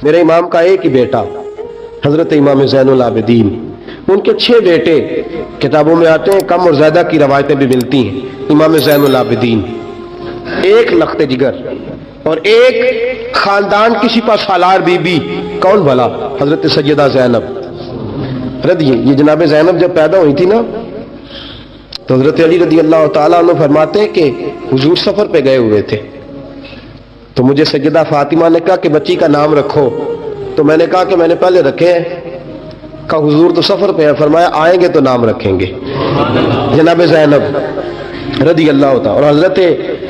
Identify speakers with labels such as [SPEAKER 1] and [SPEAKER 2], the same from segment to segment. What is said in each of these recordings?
[SPEAKER 1] میرے امام کا ایک ہی بیٹا حضرت امام زین العابدین، ان کے 6 بیٹے کتابوں میں آتے ہیں، کم اور زیادہ کی روایتیں بھی ملتی ہیں۔ امام زین العابدین ایک لخت جگر اور ایک خاندان کی سپہ سالار بی بی، کون بھلا؟ حضرت سیدہ زینب یہ جناب زینب جب پیدا ہوئی تھی نا تو حضرت علی رضی اللہ تعالیٰ عنہ فرماتے ہیں کہ حضور سفر پہ گئے ہوئے تھے، تو مجھے سیدہ فاطمہ نے کہا کہ بچی کا نام رکھو، تو میں نے کہا کہ میں نے پہلے رکھے ہیں، کہا حضور تو سفر پہ ہیں، فرمایا آئیں گے تو نام رکھیں گے جناب زینب رضی اللہ تعالیٰ۔ اور حضرت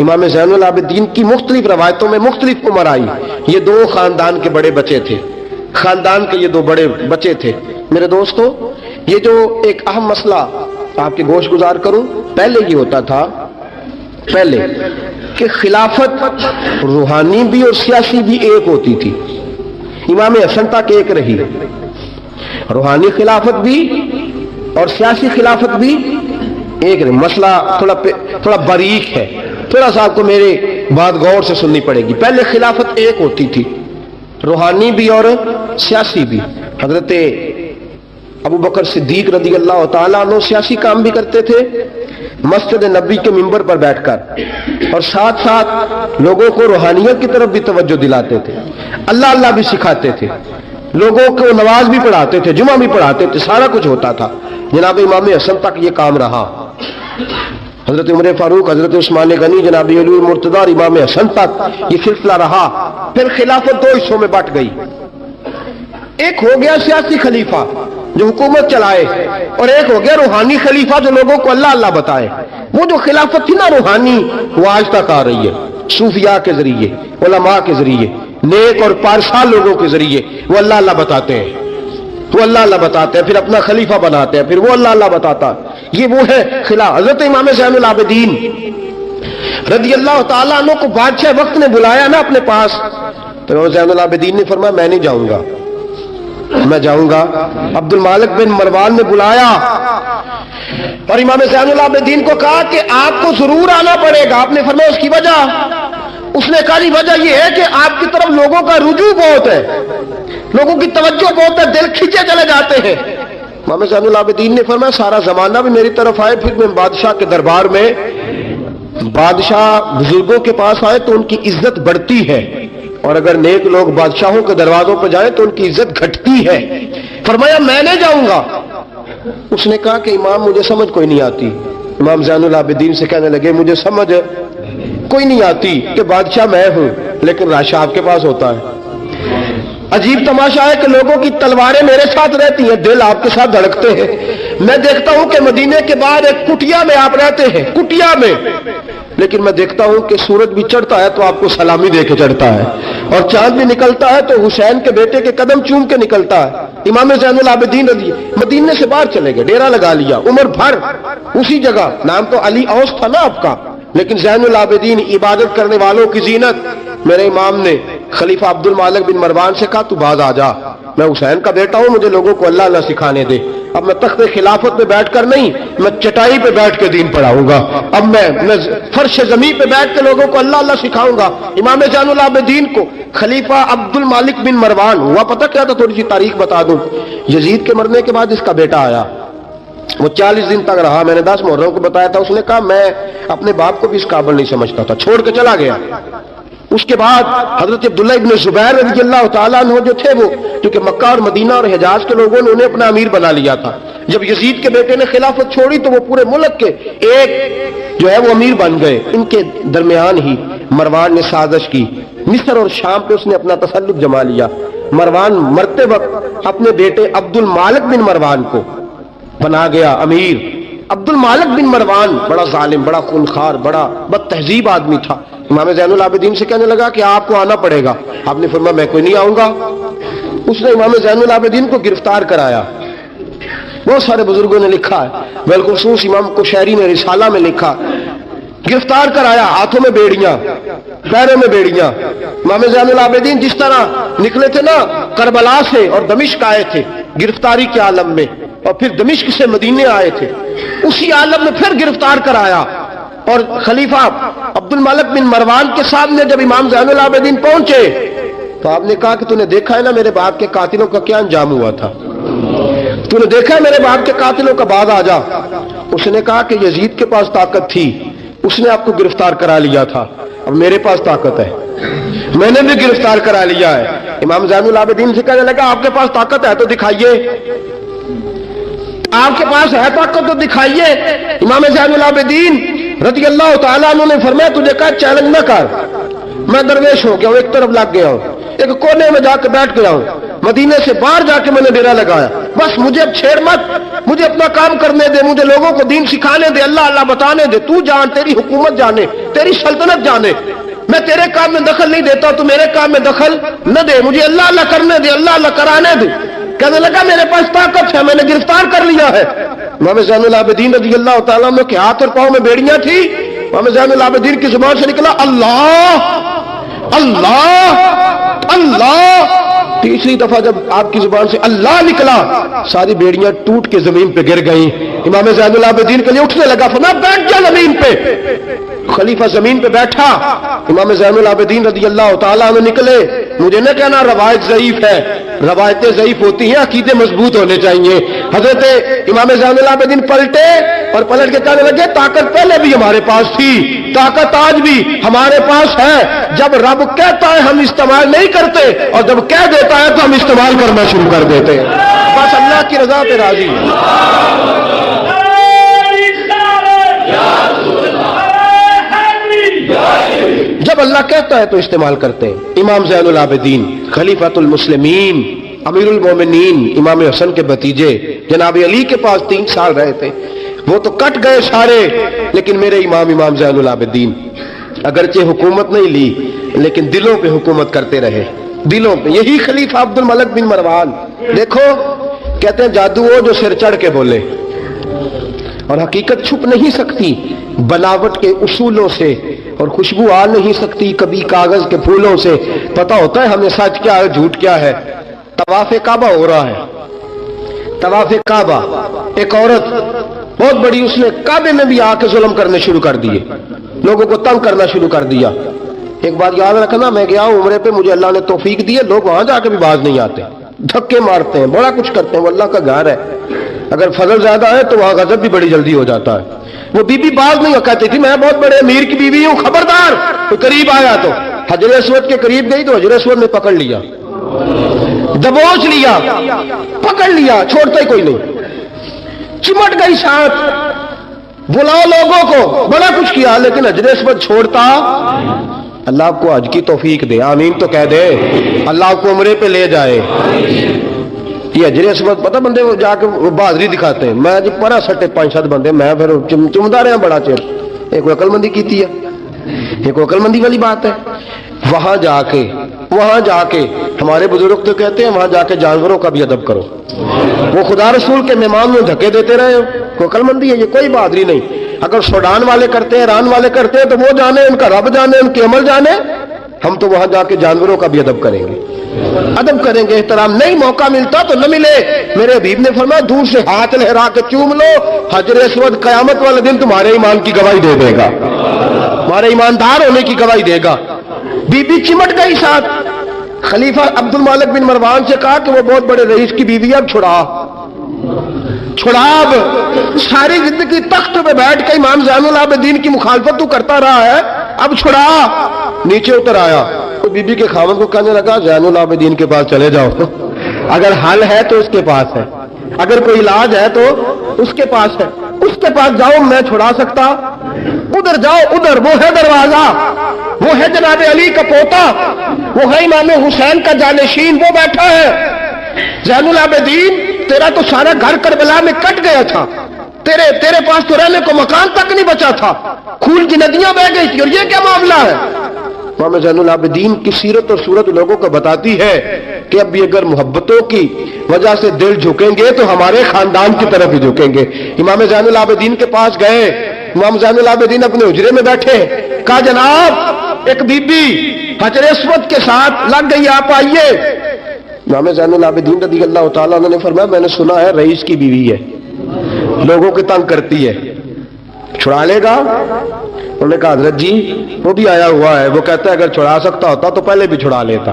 [SPEAKER 1] امام زین العابدین کی مختلف روایتوں میں مختلف عمر آئی، یہ 2 خاندان کے بڑے بچے تھے، خاندان کے یہ 2 بڑے بچے تھے۔ میرے دوستو، یہ جو ایک اہم مسئلہ آپ کے گوش گزار کروں، پہلے یہ ہوتا تھا پہلے کہ خلافت روحانی بھی اور سیاسی بھی ایک ہوتی تھی، امام حسن تک ایک رہی، روحانی خلافت بھی اور سیاسی خلافت بھی ایک رہی۔ مسئلہ تھوڑا باریک ہے، تھوڑا سا آپ کو میرے بات غور سے سننی پڑے گی۔ پہلے خلافت ایک ہوتی تھی، روحانی بھی اور سیاسی بھی۔ حضرت ابو بکر صدیق رضی اللہ تعالیٰ عنہ سیاسی کام بھی کرتے تھے مسجد نبی کے منبر پر بیٹھ کر، اور ساتھ ساتھ لوگوں کو روحانیت کی طرف بھی توجہ دلاتے تھے، اللہ اللہ بھی سکھاتے تھے، لوگوں کو نماز بھی پڑھاتے تھے، جمعہ بھی پڑھاتے تھے، سارا کچھ ہوتا تھا۔ جناب امام حسن تک یہ کام رہا، حضرت عمر فاروق، حضرت عثمان غنی، جناب علی مرتضیٰ اور امام حسن تک یہ سلسلہ رہا۔ پھر خلافت 2 حصوں میں بٹ گئی، ایک ہو گیا سیاسی خلیفہ جو حکومت چلائے، اور ایک ہو گیا روحانی خلیفہ جو لوگوں کو اللہ اللہ بتائے۔ وہ جو خلافت تھی نا روحانی، وہ آج تک آ رہی ہے، صوفیاء کے ذریعے، علماء کے ذریعے، نیک اور پارسال لوگوں کے ذریعے وہ اللہ اللہ بتاتے ہیں، وہ اللہ اللہ بتاتے ہیں، پھر اپنا خلیفہ بناتے ہیں، پھر وہ اللہ اللہ بتاتا ہے۔ یہ وہ ہے خلاف۔ حضرت امام زین العابدین رضی اللہ تعالیٰ عنہ کو بادشاہ وقت نے بلایا نا اپنے پاس، تو زین العابدین نے فرمایا میں نہیں جاؤں گا، میں جاؤں گا۔ عبد المالک بن مروان نے بلایا اور امام زین العابدین کو کہا کہ آپ کو ضرور آنا پڑے گا۔ آپ نے فرمایا اس کی وجہ؟ اس نے کہا وجہ یہ ہے کہ آپ کی طرف لوگوں کا رجوع بہت ہے، لوگوں کی توجہ بہت ہے، دل کھینچے چلے جاتے ہیں۔ امام زین العابدین نے فرمایا سارا زمانہ بھی میری طرف آئے، پھر میں بادشاہ کے دربار میں، بادشاہ بزرگوں کے پاس آئے تو ان کی عزت بڑھتی ہے، اور اگر نیک لوگ بادشاہوں کے دروازوں پہ جائیں تو ان کی عزت گھٹتی ہے۔ فرمایا میں نہیں جاؤں گا۔ اس نے کہا کہ امام مجھے سمجھ کوئی نہیں آتی۔ امام زین العابدین سے کہنے لگے مجھے سمجھ کوئی نہیں آتی کہ بادشاہ میں ہوں لیکن راشا آپ کے پاس ہوتا ہے۔ عجیب تماشا ہے کہ لوگوں کی تلواریں میرے ساتھ رہتی ہیں، دل آپ کے ساتھ دھڑکتے ہیں۔ میں دیکھتا ہوں کہ مدینے کے باہر ایک کٹیا میں آپ رہتے ہیں، کٹیا میں، لیکن میں دیکھتا ہوں کہ سورج بھی چڑھتا ہے تو آپ کو سلامی دے کے چڑھتا ہے، اور چاند بھی نکلتا ہے تو حسین کے بیٹے کے قدم چوم کے نکلتا ہے۔ امام زین العابدین مدینے سے باہر چلے گئے، ڈیرا لگا لیا عمر بھر اسی جگہ، نام تو علی اوس تھا نا آپ کا، لیکن زین العابدین عبادت کرنے والوں کی زینت۔ میرے امام نے خلیفہ عبد المالک بن مروان سے کہا تو باز آ جا، میں حسین کا بیٹا ہوں، مجھے لوگوں کو اللہ اللہ سکھانے دے۔ اب میں تخت خلافت پہ بیٹھ کر نہیں، میں چٹائی پہ بیٹھ کے دین پڑھاؤں گا، اب میں فرش زمین پہ بیٹھ کے لوگوں کو اللہ اللہ سکھاؤں گا۔ امام زین العابدین کو خلیفہ عبد المالک بن مروان ہوا پتہ کیا تھا؟ تھوڑی سی تاریخ بتا دوں۔ یزید کے مرنے کے بعد اس کا بیٹا آیا، وہ 40 دن تک رہا، میں نے 10 محرم کو بتایا تھا۔ اس نے کہا میں اپنے باپ کو بھی اس قابل نہیں سمجھتا تھا، چھوڑ کے چلا گیا۔ اس کے بعد حضرت عبداللہ ابن زبیر رضی اللہ تعالیٰ عنہ جو تھے، وہ کیونکہ مکہ اور مدینہ اور حجاز کے لوگوں نے انہیں اپنا امیر بنا لیا تھا، جب یزید کے بیٹے نے خلافت چھوڑی تو وہ پورے ملک کے ایک جو ہے وہ امیر بن گئے۔ ان کے درمیان ہی مروان نے سازش کی، مصر اور شام پہ اس نے اپنا تسلط جما لیا۔ مروان مرتے وقت اپنے بیٹے عبد المالک بن مروان کو بنا گیا امیر۔ عبد المالک بن مروان بڑا ظالم، بڑا خونخوار، بڑا بد تہذیب آدمی تھا۔ امام زین العابدین سے کہنے لگا کہ آپ کو آنا پڑے گا۔ آپ نے فرمایا میں کوئی نہیں آؤں گا۔ اس نے امام زین العابدین کو گرفتار کرایا۔ بہت سارے بزرگوں نے لکھا ہے، بالخصوص امام کشیری نے رسالہ میں لکھا، گرفتار کرایا، ہاتھوں میں بیڑیاں، پیروں میں بیڑیاں۔ امام زین العابدین جس طرح نکلے تھے نا کربلا سے اور دمشق آئے تھے گرفتاری کے عالم میں، اور پھر دمشق سے مدینے آئے تھے، اسی عالم میں پھر گرفتار کرایا۔ اور خلیفہ عبد المالک بن مروان کے سامنے جب امام زین العابدین پہنچے تو آپ نے کہا کہ تو نے دیکھا ہے نا میرے باپ کے قاتلوں کا کیا انجام ہوا تھا؟ تو نے دیکھا ہے میرے باپ کے قاتلوں کا؟ بعد آ جا۔ اس نے کہا کہ یزید کے پاس طاقت تھی، اس نے آپ کو گرفتار کرا لیا تھا، اب میرے پاس طاقت ہے، میں نے بھی گرفتار کرا لیا ہے۔ امام زین العابدین سے کہنے لگا آپ کے پاس طاقت ہے تو دکھائیے، آپ کے پاس ہے طاقت تو دکھائیے۔ امام زین العابدین رضی اللہ تعالیٰ عنہ نے فرمایا تجھے کہا چیلنج نہ کر، میں درویش ہو گیا ہوں، ایک طرف لگ گیا ہوں، ایک کونے میں جا کے بیٹھ گیا ہوں، مدینے سے باہر جا کے میں نے ڈیرا لگایا، بس مجھے اب چھیڑ مت، مجھے اپنا کام کرنے دے، مجھے لوگوں کو دین سکھانے دے، اللہ اللہ بتانے دے، تو جان، تیری حکومت جانے، تیری سلطنت جانے، میں تیرے کام میں دخل نہیں دیتا، تو میرے کام میں دخل نہ دے، مجھے اللہ اللہ کرنے دے، اللہ اللہ کرانے دے۔ کہنے لگا میرے پاس طاقت ہے، میں نے گرفتار کر لیا ہے۔ امام زین العابدین رضی اللہ تعالیٰ عنہ کے ہاتھ اور پاؤں میں بیڑیاں تھی، امام زین العابدین کی زبان سے نکلا اللہ اللہ اللہ۔ تیسری دفعہ جب آپ کی زبان سے اللہ نکلا، ساری بیڑیاں ٹوٹ کے زمین پہ گر گئیں۔ امام زین العابدین کے لیے اٹھنے لگا، فرمایا بیٹھ جا زمین پہ۔ خلیفہ زمین پہ بیٹھا، امام زین العابدین رضی اللہ تعالیٰ عنہ نکلے۔ مجھے نہ کہنا روایت ضعیف ہے، روایتیں ضعیف ہوتی ہیں، عقیدے مضبوط ہونے چاہیے۔ حضرت امام زین العابدین پلٹے اور پلٹ کے کہنے لگے طاقت پہلے بھی ہمارے پاس تھی، طاقت آج بھی ہمارے پاس ہے، جب رب کہتا ہے ہم استعمال نہیں کرتے، اور جب کہہ دیتا ہے تو ہم استعمال کرنا شروع کر دیتے ہیں۔ بس اللہ کی رضا پہ راضی ہیں۔ جب اللہ کہتا ہے تو استعمال کرتے ہیں۔ امام زین العابدین خلیفۃ المسلمین امیر المومنین امام حسن کے بھتیجے جناب علی کے پاس 3 سال رہے تھے، وہ تو کٹ گئے سارے، لیکن میرے امام زین العابدین اگرچہ حکومت نہیں لی لیکن دلوں پہ حکومت کرتے رہے، دلوں پہ۔ یہی خلیفہ عبد الملک بن مروان، دیکھو کہتے ہیں جادو وہ جو سر چڑھ کے بولے، اور حقیقت چھپ نہیں سکتی بناوٹ کے اصولوں سے، اور خوشبو آ نہیں سکتی کبھی کاغذ کے پھولوں سے۔ پتہ ہوتا ہے ہمیں سچ کیا ہے جھوٹ کیا ہے۔ طواف کعبہ ہو رہا ہے، طواف کعبہ، ایک عورت بہت بڑی، اس نے کعبے میں بھی آ کے ظلم کرنے شروع کر دیے، لوگوں کو تنگ کرنا شروع کر دیا۔ ایک بات یاد رکھنا، میں گیا ہوں عمرے پہ، مجھے اللہ نے توفیق دی ہے، لوگ وہاں جا کے بھی باز نہیں آتے، دھکے مارتے ہیں، بڑا کچھ کرتے ہیں، وہ اللہ کا گھر ہے، اگر فضل زیادہ ہے تو وہاں غضب بھی بڑی جلدی ہو جاتا ہے۔ وہ بی بی باز نہیں کہتی تھی میں بہت بڑے امیر کی بیوی ہوں، خبردار، کوئی قریب آیا تو حجر اسود کے قریب گئی تو حجر اسود نے پکڑ لیا، دبوچ لیا، پکڑ لیا، چھوڑتا ہی کوئی نہیں، چمٹ گئی ساتھ، بلاؤ لوگوں کو، بڑا کچھ کیا، لیکن حجر اسود چھوڑتا۔ اللہ آپ کو حج کی توفیق دے، آمین تو کہہ دے، اللہ آپ کو عمرے پہ لے جائے۔ یہ حجر اسود پتہ بندے وہ جا کے بہادری دکھاتے ہیں، میں جی پرا سٹے 5-7 بندے، میں پھر چمدا رہا بڑا چیر، ایک عقل مندی کیتی ہے، ایک عقل مندی والی بات ہے۔ وہاں جا کے ہمارے بزرگ تو کہتے ہیں وہاں جا کے جانوروں کا بھی ادب کرو، وہ خدا رسول کے مہمان میں دھکے دیتے رہے ہو، کوئی عقل مندی ہے یہ؟ کوئی بہادری نہیں۔ اگر سوڈان والے کرتے ہیں، ایران والے کرتے ہیں تو وہ جانے، ان کا رب جانے، ان کے عمل جانے، ہم تو وہاں جا کے جانوروں کا بھی ادب کریں گے، ادب کریں گے، احترام۔ نہیں موقع ملتا تو نہ ملے، میرے حبیب نے فرمایا دور سے ہاتھ لہرا کے چوم لو، حجر اسود قیامت والے دن تمہارے ایمان کی گواہی دے دے گا، تمہارے ایماندار ہونے کی گواہی دے گا۔ بی بی چمٹ گئی ساتھ، خلیفہ عبد الملک بن مروان سے کہا کہ وہ بہت بڑے رئیس کی بیوی، اب چھڑا، اب ساری زندگی تخت پہ بیٹھ کے امام زین العابدین کی مخالفت تو کرتا رہا ہے، اب چھڑا۔ نیچے اتر آیا تو بی بی کے خاوند کو کہنے لگا زین العابدین کے پاس چلے جاؤ، اگر حل ہے تو اس کے پاس ہے، اگر کوئی علاج ہے تو اس کے پاس ہے، اس کے پاس جاؤ، میں چھڑا سکتا؟ ادھر جاؤ، ادھر وہ ہے دروازہ، وہ ہے جناب علی کا پوتا، وہ ہے امام حسین کا جانشین، وہ بیٹھا ہے۔ زین العابدین تیرا تو سارا گھر کربلا میں کٹ گیا تھا، تیرے پاس تو رہنے کو مکان تک نہیں بچا تھا، خون کی ندیاں بہہ گئی تھی، اور یہ کیا معاملہ ہے؟ امام زین العابدین کی سیرت اور صورت لوگوں کو بتاتی ہے کہ اب بھی اگر محبتوں کی وجہ سے دل جھکیں گے تو ہمارے خاندان کی طرف ہی جھکیں گے۔ امام زین العابدین کے پاس گئے، امام زین العابدین اپنے حجرے میں بیٹھے، کہا جناب ایک بی بی حجر اسود کے ساتھ لگ گئی، آپ آئیے۔ امام زین العابدین رضی اللہ تعالیٰ عنہ نے فرمایا میں نے سنا ہے رئیس کی بیوی ہے، لوگوں کو تنگ کرتی ہے، چھڑا لے گا؟ انہوں نے کہا حضرت جی وہ بھی آیا ہوا ہے، وہ کہتا ہے اگر چھڑا سکتا ہوتا تو پہلے بھی چھڑا لیتا،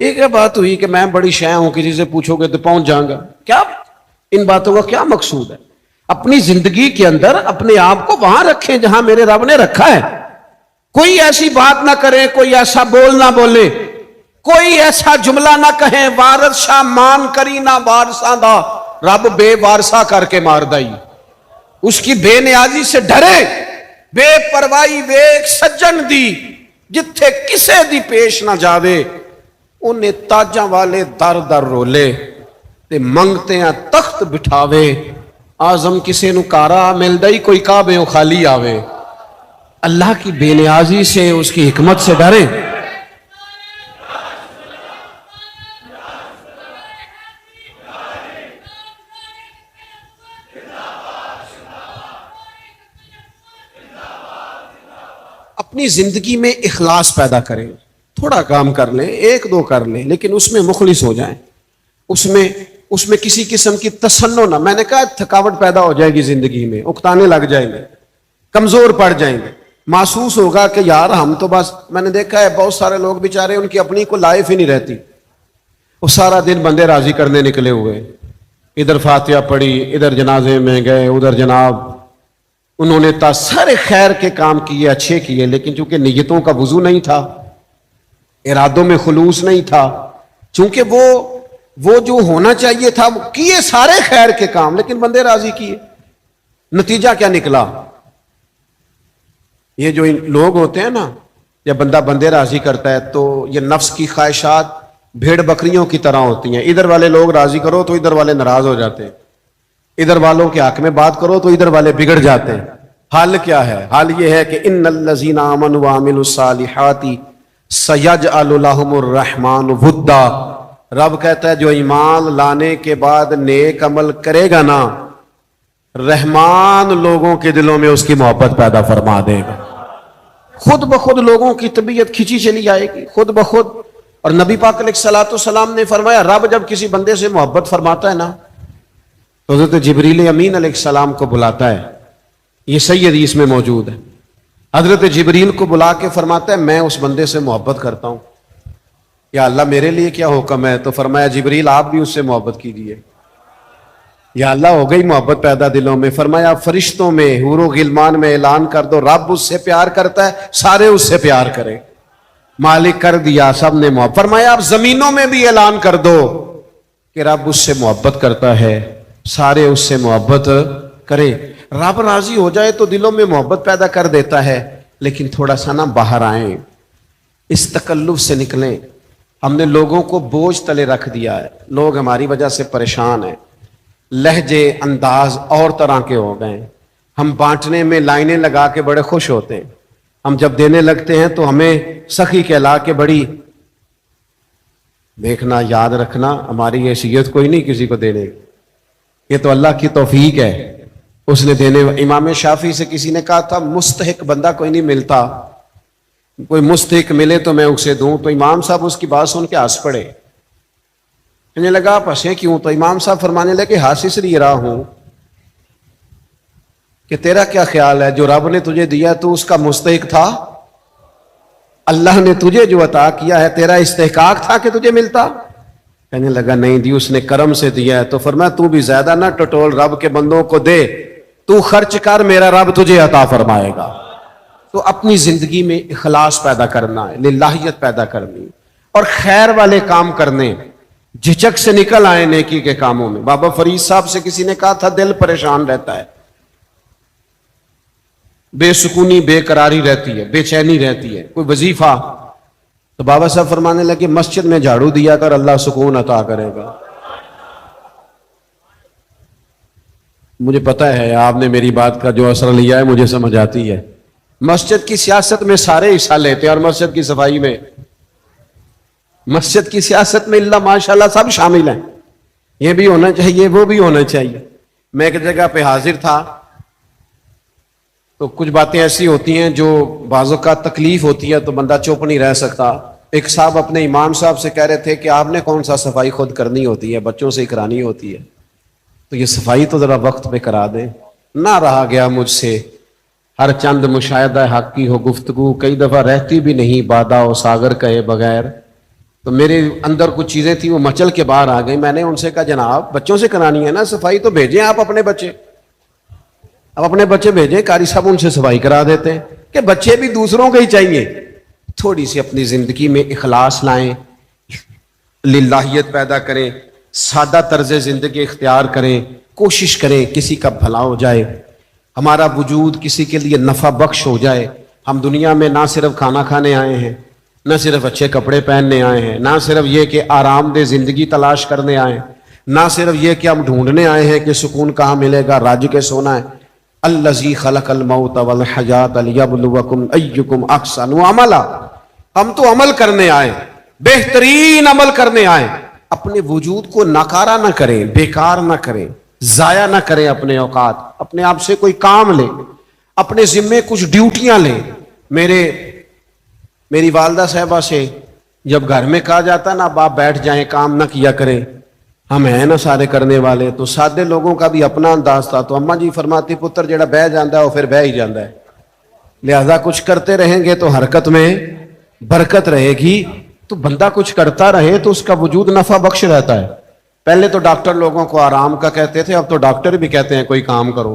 [SPEAKER 2] یہ کیا بات ہوئی کہ میں بڑی شے ہوں, کسی سے پوچھو گے تو پہنچ جاؤں گا؟ کیا ان باتوں کا کیا مقصود ہے؟ اپنی زندگی کے اندر اپنے آپ کو وہاں رکھیں جہاں میرے رب نے رکھا ہے. کوئی ایسی بات نہ کریں, کوئی ایسا بول نہ بولے, کوئی ایسا جملہ نہ کہیں وارث شاہ مان کری نہ وارثاں دا, رب بے وارثہ کر کے مار دائی. اس کی بے نیازی سے ڈرے, بے پرواہی وے سجن دی جتھے کسے دی پیش نہ جاوے, انہیں تاجاں والے در در رولے تے منگتے ہیں تخت بٹھاوے. آزم کسے نو کارا مل دئی, کوئی کعبے خالی آوے. اللہ کی بے نیازی سے, اس کی حکمت سے ڈریں. اپنی زندگی میں اخلاص پیدا کریں. تھوڑا کام کر لیں, ایک دو کر لیں, لیکن اس میں مخلص ہو جائیں. اس میں کسی قسم کی تسنع نہ. میں نے کہا تھکاوٹ پیدا ہو جائے گی زندگی میں, اکتانے لگ جائیں گے, کمزور پڑ جائیں گے, محسوس ہوگا کہ یار ہم تو بس. میں نے دیکھا ہے بہت سارے لوگ بیچارے ان کی اپنی کو لائف ہی نہیں رہتی, وہ سارا دن بندے راضی کرنے نکلے ہوئے, ادھر فاتحہ پڑھی, ادھر جنازے میں گئے, ادھر جناب انہوں نے سارے خیر کے کام کیے, اچھے کیے, لیکن چونکہ نیتوں کا وضو نہیں تھا, ارادوں میں خلوص نہیں تھا, چونکہ وہ جو ہونا چاہیے تھا وہ کیے سارے خیر کے کام, لیکن بندے راضی کیے. نتیجہ کیا نکلا؟ یہ جو لوگ ہوتے ہیں نا, جب بندہ بندے راضی کرتا ہے تو یہ نفس کی خواہشات بھیڑ بکریوں کی طرح ہوتی ہیں. ادھر والے لوگ راضی کرو تو ادھر والے ناراض ہو جاتے ہیں, ادھر والوں کے حق میں بات کرو تو ادھر والے بگڑ جاتے ہیں. حال کیا ہے؟ حال یہ ہے کہ ان الذین آمنوا وعملوا الصالحات سیجعل لهم الرحمن ودا. رب کہتا ہے جو ایمان لانے کے بعد نیک عمل کرے گا نا, رحمان لوگوں کے دلوں میں اس کی محبت پیدا فرما دے گا. خود بخود لوگوں کی طبیعت کھینچی چلی آئے گی, خود بخود. اور نبی پاک علیہ الصلوۃ والسلام نے فرمایا رب جب کسی بندے سے محبت فرماتا ہے نا تو حضرت جبریل امین علیہ السلام کو بلاتا ہے. یہ صحیح حدیث میں موجود ہے. حضرت جبریل کو بلا کے فرماتا ہے میں اس بندے سے محبت کرتا ہوں, یا اللہ میرے لیے کیا حکم ہے؟ تو فرمایا جبریل آپ بھی اس سے محبت کیجیے. یا اللہ ہو گئی محبت پیدا دلوں میں. فرمایا فرشتوں میں, حور و غلمان میں اعلان کر دو رب اس سے پیار کرتا ہے, سارے اس سے پیار کریں. مالک کر دیا, سب نے محبت. فرمایا آپ زمینوں میں بھی اعلان کر دو کہ رب اس سے محبت کرتا ہے, سارے اس سے محبت کریں. رب راضی ہو جائے تو دلوں میں محبت پیدا کر دیتا ہے, لیکن تھوڑا سا نا باہر آئیں, اس تکلف سے نکلیں. ہم نے لوگوں کو بوجھ تلے رکھ دیا ہے, لوگ ہماری وجہ سے پریشان ہیں, لہجے انداز اور طرح کے ہو گئے. ہم بانٹنے میں لائنیں لگا کے بڑے خوش ہوتے ہیں, ہم جب دینے لگتے ہیں تو ہمیں سخی کہلا کے بڑی. دیکھنا یاد رکھنا ہماری حیثیت کوئی نہیں کسی کو دینے, یہ تو اللہ کی توفیق ہے, اس نے دینے. امام شافعی سے کسی نے کہا تھا مستحق بندہ کوئی نہیں ملتا, کوئی مستحق ملے تو میں اسے دوں. تو امام صاحب اس کی بات سن کے ہنس پڑے. انہیں لگا آپ ہنسے کیوں؟ تو امام صاحب فرمانے لگے ہنس اس لیے رہا ہوں کہ تیرا کیا خیال ہے جو رب نے تجھے دیا تو اس کا مستحق تھا؟ اللہ نے تجھے جو عطا کیا ہے تیرا استحقاق تھا کہ تجھے ملتا؟ کہنے لگا نہیں دی, اس نے کرم سے دیا ہے. تو فرمایا تو بھی زیادہ نہ ٹٹول, رب کے بندوں کو دے, تو خرچ کر, میرا رب تجھے عطا فرمائے گا. تو اپنی زندگی میں اخلاص پیدا کرنا ہے, للہیت پیدا کرنی, اور خیر والے کام کرنے, جھجک سے نکل آئے نیکی کے کاموں میں. بابا فرید صاحب سے کسی نے کہا تھا دل پریشان رہتا ہے, بے سکونی بے قراری رہتی ہے, بے چینی رہتی ہے, کوئی وظیفہ. تو بابا صاحب فرمانے لگے مسجد میں جھاڑو دیا کر, اللہ سکون عطا کرے گا. مجھے پتا ہے آپ نے میری بات کا جو اثر لیا ہے مجھے سمجھ آتی ہے. مسجد کی سیاست میں سارے حصہ لیتے ہیں, اور مسجد کی صفائی میں, مسجد کی سیاست میں اللہ ماشاءاللہ سب شامل ہیں. یہ بھی ہونا چاہیے, وہ بھی ہونا چاہیے. میں ایک جگہ پہ حاضر تھا تو کچھ باتیں ایسی ہوتی ہیں جو بعضوں کا تکلیف ہوتی ہے تو بندہ چپ نہیں رہ سکتا. ایک صاحب اپنے امام صاحب سے کہہ رہے تھے کہ آپ نے کون سا صفائی خود کرنی ہوتی ہے, بچوں سے ہی کرانی ہوتی ہے, تو یہ صفائی تو ذرا وقت پہ کرا دیں. نہ رہا گیا مجھ سے, ہر چند مشاہدہ حق کی ہو گفتگو, کئی دفعہ رہتی بھی نہیں بادا و ساگر کہے بغیر. تو میرے اندر کچھ چیزیں تھیں وہ مچل کے باہر آ گئی. میں نے ان سے کہا جناب بچوں سے کرانی ہے نا صفائی, تو بھیجیں آپ اپنے بچے, اب اپنے بچے بھیجیں, قاری صاحب ان سے صفائی کرا دیتے ہیں کہ بچے بھی دوسروں کے ہی چاہیے. تھوڑی سی اپنی زندگی میں اخلاص لائیں, للہیت پیدا کریں, سادہ طرز زندگی اختیار کریں, کوشش کریں کسی کا بھلا ہو جائے, ہمارا وجود کسی کے لیے نفع بخش ہو جائے. ہم دنیا میں نہ صرف کھانا کھانے آئے ہیں, نہ صرف اچھے کپڑے پہننے آئے ہیں, نہ صرف یہ کہ آرام دہ زندگی تلاش کرنے آئے ہیں, نہ صرف یہ کہ ہم ڈھونڈنے آئے ہیں کہ سکون کہاں ملے گا, راج کے سونا ہے. الذی خلق الموت والحیات لیبلوکم ایکم احسن عملا. ہم تو عمل کرنے آئے, بہترین عمل کرنے آئے. اپنے وجود کو ناکارہ نہ کریں, بیکار نہ کریں, ضائع نہ کریں اپنے اوقات. اپنے آپ سے کوئی کام لیں, اپنے ذمے کچھ ڈیوٹیاں لیں. میری والدہ صاحبہ سے جب گھر میں کہا جاتا نا باپ بیٹھ جائیں کام نہ کیا کریں, ہم ہیں نا سارے کرنے والے, تو سادے لوگوں کا بھی اپنا انداز تھا. تو اماں جی فرماتی پتر جڑا بہ جاندہ ہے وہ پھر بہ ہی جاندہ ہے, لہذا کچھ کرتے رہیں گے تو حرکت میں برکت رہے گی. تو بندہ کچھ کرتا رہے تو اس کا وجود نفع بخش رہتا ہے. پہلے تو ڈاکٹر لوگوں کو آرام کا کہتے تھے, اب تو ڈاکٹر بھی کہتے ہیں کوئی کام کرو,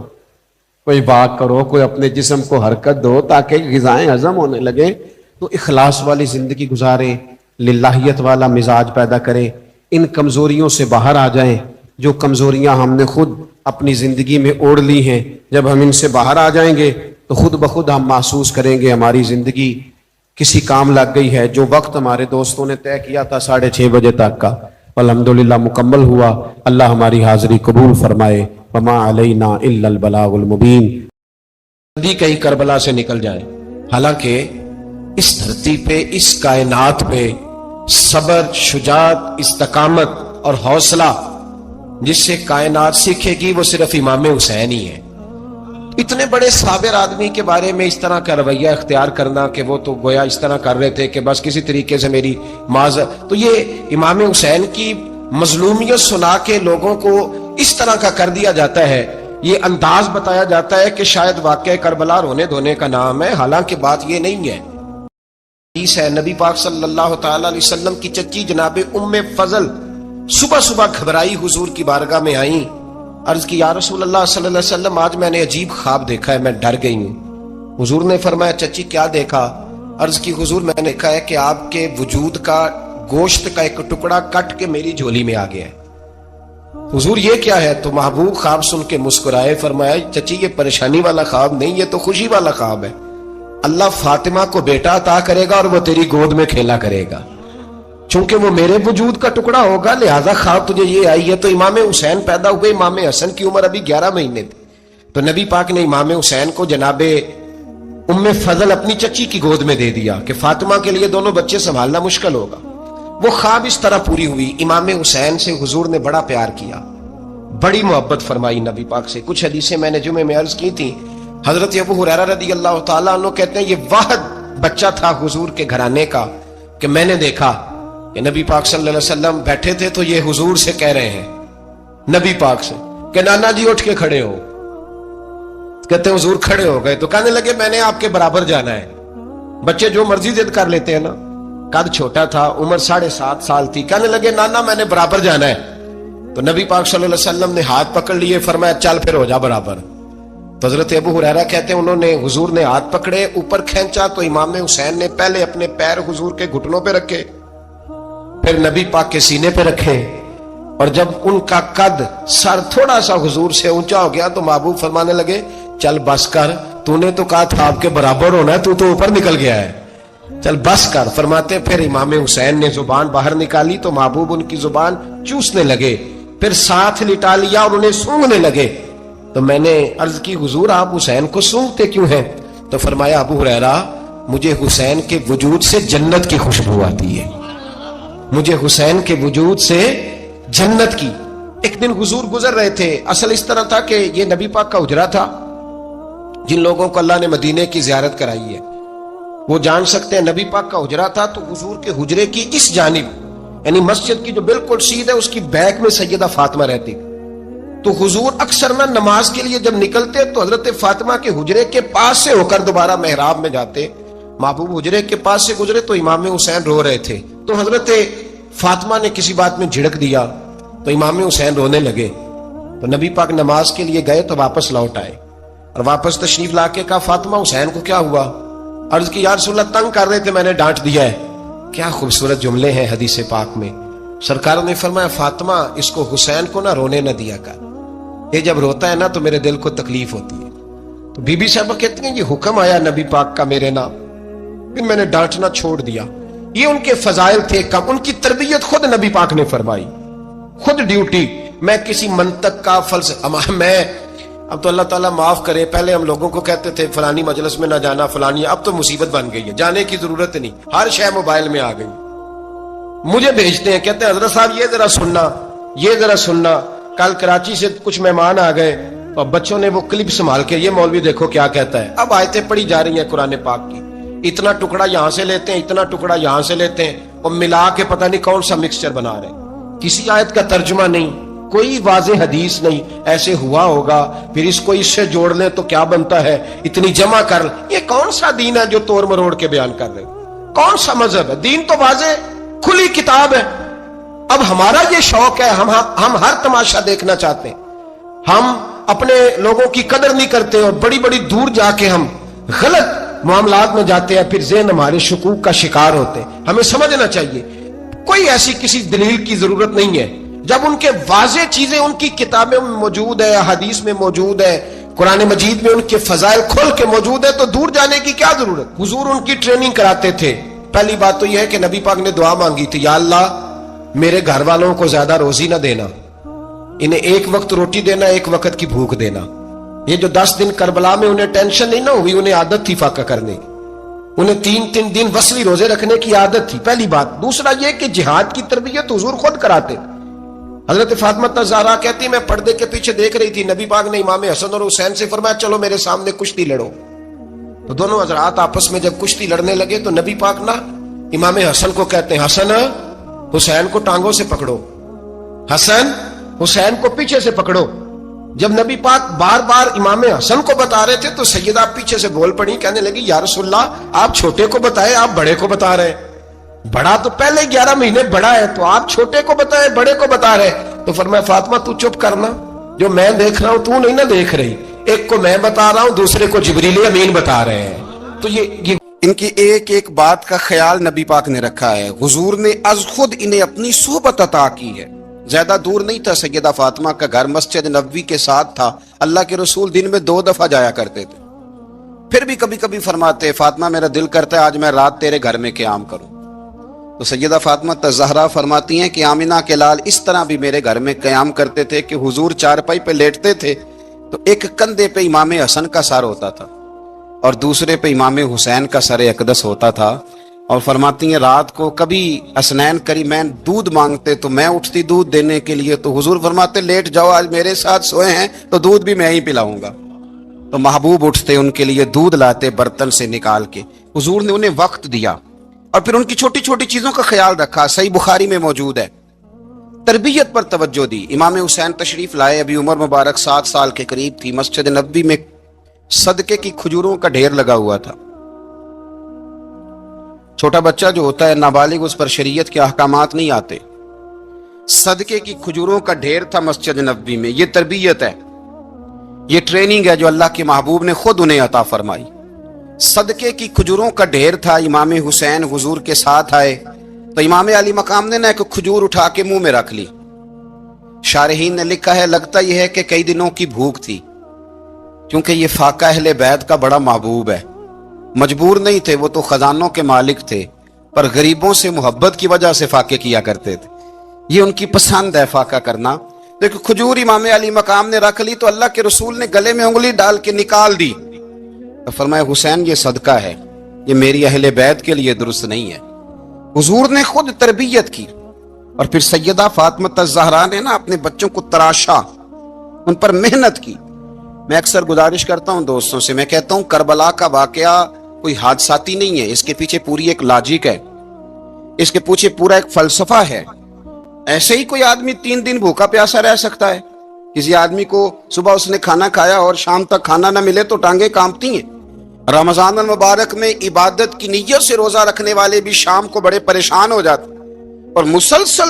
[SPEAKER 2] کوئی بات کرو, کوئی اپنے جسم کو حرکت دو تاکہ غذائیں ہضم ہونے لگیں. تو اخلاص والی زندگی گزاریں, للہیت والا مزاج پیدا کریں, ان کمزوریوں سے باہر آ جائیں جو کمزوریاں ہم نے خود اپنی زندگی میں اوڑھ لی ہیں. جب ہم ان سے باہر آ جائیں گے تو خود بخود ہم محسوس کریں گے ہماری زندگی کسی کام لگ گئی ہے. جو وقت ہمارے دوستوں نے طے کیا تھا 6:30 بجے تک کا, الحمدللہ مکمل ہوا. اللہ ہماری حاضری قبول فرمائے. وما علینا الا البلاغ المبین.
[SPEAKER 1] بھی کہیں کربلا سے نکل جائے. حالانکہ اس دھرتی پہ, اس کائنات پہ صبر, شجاعت, استقامت اور حوصلہ جس سے کائنات سیکھے گی وہ صرف امام حسین ہی ہے. اتنے بڑے صابر آدمی کے بارے میں اس طرح کا رویہ اختیار کرنا کہ وہ تو گویا اس طرح کر رہے تھے کہ بس کسی طریقے سے میری معذرت. تو یہ امام حسین کی مظلومیت سنا کے لوگوں کو اس طرح کا کر دیا جاتا ہے, یہ انداز بتایا جاتا ہے کہ شاید واقعہ کربلا رونے دھونے کا نام ہے. حالانکہ بات یہ نہیں ہے. حدیث ہے نبی پاک صلی اللہ تعالی علیہ وسلم کی چچی جناب ام فضل صبح صبح گھبرائی حضور کی بارگاہ میں آئیں, عرض کی یا رسول اللہ صلی اللہ علیہ وسلم آج میں نے عجیب خواب دیکھا ہے, میں ڈر گئی ہوں. حضور نے فرمایا چچی کیا دیکھا؟ عرض کی حضور میں نے دیکھا ہے کہ آپ کے وجود کا گوشت کا ایک ٹکڑا کٹ کے میری جھولی میں آ گیا ہے. حضور یہ کیا ہے؟ تو محبوب خواب سن کے مسکرائے, فرمایا چچی یہ پریشانی والا خواب نہیں, یہ تو خوشی والا خواب ہے. اللہ فاطمہ کو بیٹا عطا کرے گا اور وہ تیری گود میں کھیلا کرے گا. چونکہ وہ میرے وجود کا ٹکڑا ہوگا لہذا خواب تجھے یہ آئی ہے. تو امام حسین پیدا ہوئے, امام حسن کی عمر ابھی 11 مہینے تھی. تو نبی پاک نے امام حسین کو جناب ام فضل اپنی چچی کی گود میں دے دیا کہ فاطمہ کے لیے دونوں بچے سنبھالنا مشکل ہوگا. وہ خواب اس طرح پوری ہوئی. امام حسین سے حضور نے بڑا پیار کیا, بڑی محبت فرمائی نبی پاک سے. کچھ حدیثیں میں نے جمعے میں عرض کی تھی. حضرت ابو ہریرہ رضی اللہ تعالیٰ عنہ کہتے ہیں یہ واحد بچہ تھا حضور کے گھرانے کا کہ میں نے دیکھا کہ نبی پاک صلی اللہ علیہ وسلم بیٹھے تھے تو یہ حضور سے کہہ رہے ہیں, نبی پاک سے, کہ نانا جی اٹھ کے کھڑے ہو. کہتے ہیں حضور کھڑے ہو گئے تو کہنے لگے میں نے آپ کے برابر جانا ہے. بچے جو مرضی ضد کر لیتے ہیں نا, قد چھوٹا تھا, عمر 7.5 سال تھی, کہنے لگے نانا میں نے برابر جانا ہے. تو نبی پاک صلی اللہ علیہ وسلم نے ہاتھ پکڑ لیے, فرمایا چل پھر ہو جا برابر. تو حضرت ابو ہریرہ کہتے ہیں انہوں نے حضور نے ہاتھ پکڑے, اوپر کھینچا تو امام حسین نے پہلے اپنے پیر حضور کے گھٹنوں پہ رکھے, پھر نبی پاک کے سینے پہ رکھے, اور جب ان کا قد سر تھوڑا سا حضور سے اونچا ہو گیا تو محبوب فرمانے لگے چل بس کر, تو نے تو کہا تھا آپ کے برابر ہونا ہے, تو اوپر نکل گیا ہے, چل بس کر. فرماتے پھر امام حسین نے زبان باہر نکالی تو محبوب ان کی زبان چوسنے لگے, پھر ساتھ لٹا لیا اور انہیں سونگنے لگے. تو میں نے عرض کی حضور آپ حسین کو سونگتے کیوں ہیں؟ تو فرمایا ابو ہریرہ مجھے حسین کے وجود سے جنت کی خوشبو آتی ہے, مجھے حسین کے وجود سے جنت کی. ایک دن حضور گزر رہے تھے, اصل اس طرح تھا کہ یہ نبی پاک کا حجرہ تھا. جن لوگوں کو اللہ نے مدینے کی زیارت کرائی ہے وہ جان سکتے ہیں نبی پاک کا حجرہ تھا. تو حضور کے حجرے کی اس جانب یعنی مسجد کی جو بالکل سیدھ ہے اس کی بیک میں سیدہ فاطمہ رہتی. تو حضور اکثر نہ نماز کے لیے جب نکلتے تو حضرت فاطمہ کے حجرے کے پاس سے ہو کر دوبارہ محراب میں جاتے. محبوب حجرے کے پاس سے گزرے تو امام حسین رو رہے تھے. تو حضرت فاطمہ نے کسی بات میں جھڑک دیا تو امام حسین رونے لگے. تو نبی پاک نماز کے لیے گئے تو واپس لوٹ آئے اور واپس تشریف لا کے کہا فاطمہ حسین کو کیا ہوا؟ عرض کی یا رسول اللہ تنگ کر رہے تھے میں نے ڈانٹ دیا ہے. کیا خوبصورت جملے ہیں حدیث پاک میں. سرکار نے فرمایا فاطمہ اس کو حسین کو نہ رونے نہ دیا کر, یہ جب روتا ہے نا تو میرے دل کو تکلیف ہوتی ہے. تو بی بی صاحبہ کہتی ہیں یہ حکم آیا نبی پاک کا میرے نام, پھر میں نے ڈانٹنا چھوڑ دیا. یہ ان کے فضائل تھے کم, ان کی تربیت خود نبی پاک نے فرمائی, خود ڈیوٹی. میں کسی منطق کا فلسفہ میں اب تو اللہ تعالیٰ معاف کرے, پہلے ہم لوگوں کو کہتے تھے فلانی مجلس میں نہ جانا فلانی, اب تو مصیبت بن گئی ہے, جانے کی ضرورت نہیں, ہر شے موبائل میں آ گئی. مجھے بھیجتے ہیں کہتے ہیں حضرت صاحب یہ ذرا سننا یہ ذرا سننا. کل کراچی سے کچھ مہمان آ گئے اور بچوں نے وہ کلپ سنبھال کے یہ مولوی دیکھو کیا کہتا ہے. اب آیتیں پڑھی جا رہی ہیں قرآن پاک کی, اتنا ٹکڑا یہاں سے لیتے ہیں اتنا ٹکڑا یہاں سے لیتے ہیں اور ملا کے پتہ نہیں کون سا مکسچر بنا رہے ہیں. کسی آیت کا ترجمہ نہیں, کوئی واضح حدیث نہیں. ایسے ہوا ہوگا پھر اس کو اس سے جوڑ لیں تو کیا بنتا ہے, اتنی جمع کر. یہ کون سا دین ہے جو توڑ مروڑ کے بیان کر رہے, کون سا مذہب ہے؟ دین تو واضح کھلی کتاب ہے. اب ہمارا یہ شوق ہے, ہم ہر تماشا دیکھنا چاہتے ہیں, ہم اپنے لوگوں کی قدر نہیں کرتے اور بڑی بڑی دور جا کے ہم غلط معاملات میں جاتے ہیں, پھر ذہن ہمارے شکوک کا شکار ہوتے ہیں. ہمیں سمجھنا چاہیے کوئی ایسی کسی دلیل کی ضرورت نہیں ہے. جب ان کے واضح چیزیں ان کی کتابیں میں موجود ہے, حدیث میں موجود ہے, قرآن مجید میں ان کے فضائل کھل کے موجود ہے, تو دور جانے کی کیا ضرورت. حضور ان کی ٹریننگ کراتے تھے. پہلی بات تو یہ ہے کہ نبی پاک نے دعا مانگی تھی, یا اللہ میرے گھر والوں کو زیادہ روزی نہ دینا, انہیں ایک وقت روٹی دینا ایک وقت کی بھوک دینا. یہ جو 10 دن کربلا میں انہیں ٹینشن نہیں نہ ہوئی, انہیں عادت تھی فاقہ کرنے کی, انہیں 3 دن وصلی روزے رکھنے کی عادت تھی. پہلی بات. دوسرا یہ کہ جہاد کی تربیت حضور خود کراتے. حضرت فاطمہ زہرا کہتی میں پردے کے پیچھے دیکھ رہی تھی, نبی پاک نے امام حسن اور حسین سے فرمایا چلو میرے سامنے کشتی لڑو. تو دونوں حضرات آپس میں جب کشتی لڑنے لگے تو نبی پاک نا امام حسن کو کہتے ہیں حسن حسین کو ٹانگوں سے پکڑو, حسن حسین کو پیچھے سے پکڑو. جب نبی پاک بار بار امام حسن کو بتا رہے تھے تو سیدہ پیچھے سے بول پڑی, کہنے لگی یا رسول اللہ آپ چھوٹے کو بتائے آپ بڑے کو بتا رہے ہیں, بڑا تو پہلے 11 مہینے بڑا ہے تو آپ چھوٹے کو بتائے بڑے کو بتا رہے. تو فرمایا فاطمہ تو چپ کرنا, جو میں دیکھ رہا ہوں تو نہیں نہ دیکھ رہی, ایک کو میں بتا رہا ہوں دوسرے کو جبریل امین بتا رہے ہیں. تو یہ
[SPEAKER 2] ان کی ایک ایک بات کا خیال نبی پاک نے رکھا ہے. حضور نے از خود انہیں اپنی صحبت عطا کی ہے. زیادہ دور نہیں تھا سیدہ فاطمہ کا گھر, مسجد نبوی کے ساتھ تھا. اللہ کے رسول دن میں 2 دفعہ جایا کرتے تھے. پھر بھی کبھی کبھی فرماتے فاطمہ میرا دل کرتا ہے آج میں رات تیرے گھر میں قیام کروں. تو سیدہ فاطمہ زہرا فرماتی ہیں کہ آمنہ کے لال اس طرح بھی میرے گھر میں قیام کرتے تھے کہ حضور چارپائی پہ لیٹتے تھے تو ایک کندھے پہ امام حسن کا سر ہوتا تھا اور دوسرے پہ امام حسین کا سر اقدس ہوتا تھا. اور فرماتی ہیں رات کو کبھی حسنین کریمین دودھ مانگتے تو میں اٹھتی دودھ دینے کے لیے, تو حضور فرماتے لیٹ جاؤ آج میرے ساتھ سوئے ہیں تو دودھ بھی میں ہی پلاؤں گا. تو محبوب اٹھتے ان کے لیے دودھ لاتے برتن سے نکال کے. حضور نے انہیں وقت دیا اور پھر ان کی چھوٹی چھوٹی چیزوں کا خیال رکھا. صحیح بخاری میں موجود ہے. تربیت پر توجہ دی. امام حسین تشریف لائے, ابھی عمر مبارک 7 سال کے قریب تھی. مسجد نبوی میں صدقے کی کھجوروں کا ڈھیر لگا ہوا تھا. چھوٹا بچہ جو ہوتا ہے نابالغ, اس پر شریعت کے احکامات نہیں آتے. صدقے کی کھجوروں کا ڈھیر تھا مسجد نبوی میں. یہ تربیت ہے, یہ ٹریننگ ہے جو اللہ کے محبوب نے خود انہیں عطا فرمائی. صدقے کی کھجوروں کا ڈھیر تھا. امام حسین حضور کے ساتھ آئے تو امام علی مقام نے ایک کھجور اٹھا کے منہ میں رکھ لی. شارحین نے لکھا ہے لگتا یہ ہے کہ کئی دنوں کی بھوک تھی, کیونکہ یہ فاقہ اہل بیت کا بڑا محبوب ہے. مجبور نہیں تھے, وہ تو خزانوں کے مالک تھے, پر غریبوں سے محبت کی وجہ سے فاقے کیا کرتے تھے. یہ ان کی پسند ہے فاقہ کرنا. دیکھو کھجور امام علی مقام نے رکھ لی تو اللہ کے رسول نے گلے میں انگلی ڈال کے نکال دی. تو فرمایا حسین یہ صدقہ ہے, یہ میری اہل بیت کے لیے درست نہیں ہے. حضور نے خود تربیت کی. اور پھر سیدہ فاطمہ زہرا نے نا اپنے بچوں کو تراشا, ان پر محنت کی. میں اکثر گزارش کرتا ہوں دوستوں سے, میں کہتا ہوں کربلا کا واقعہ کوئی حادثاتی نہیں ہے, اس کے پیچھے پوری ایک لاجک ہے, اس کے پیچھے پورا ایک فلسفہ ہے. ایسے ہی کوئی آدمی 3 دن بھوکا پیاسا رہ سکتا ہے. کسی آدمی کو صبح اس نے کھانا کھایا اور شام تک کھانا نہ ملے تو ٹانگیں کانپتی ہیں. رمضان المبارک میں عبادت کی نیت سے روزہ رکھنے والے بھی شام کو بڑے پریشان ہو جاتے. اور مسلسل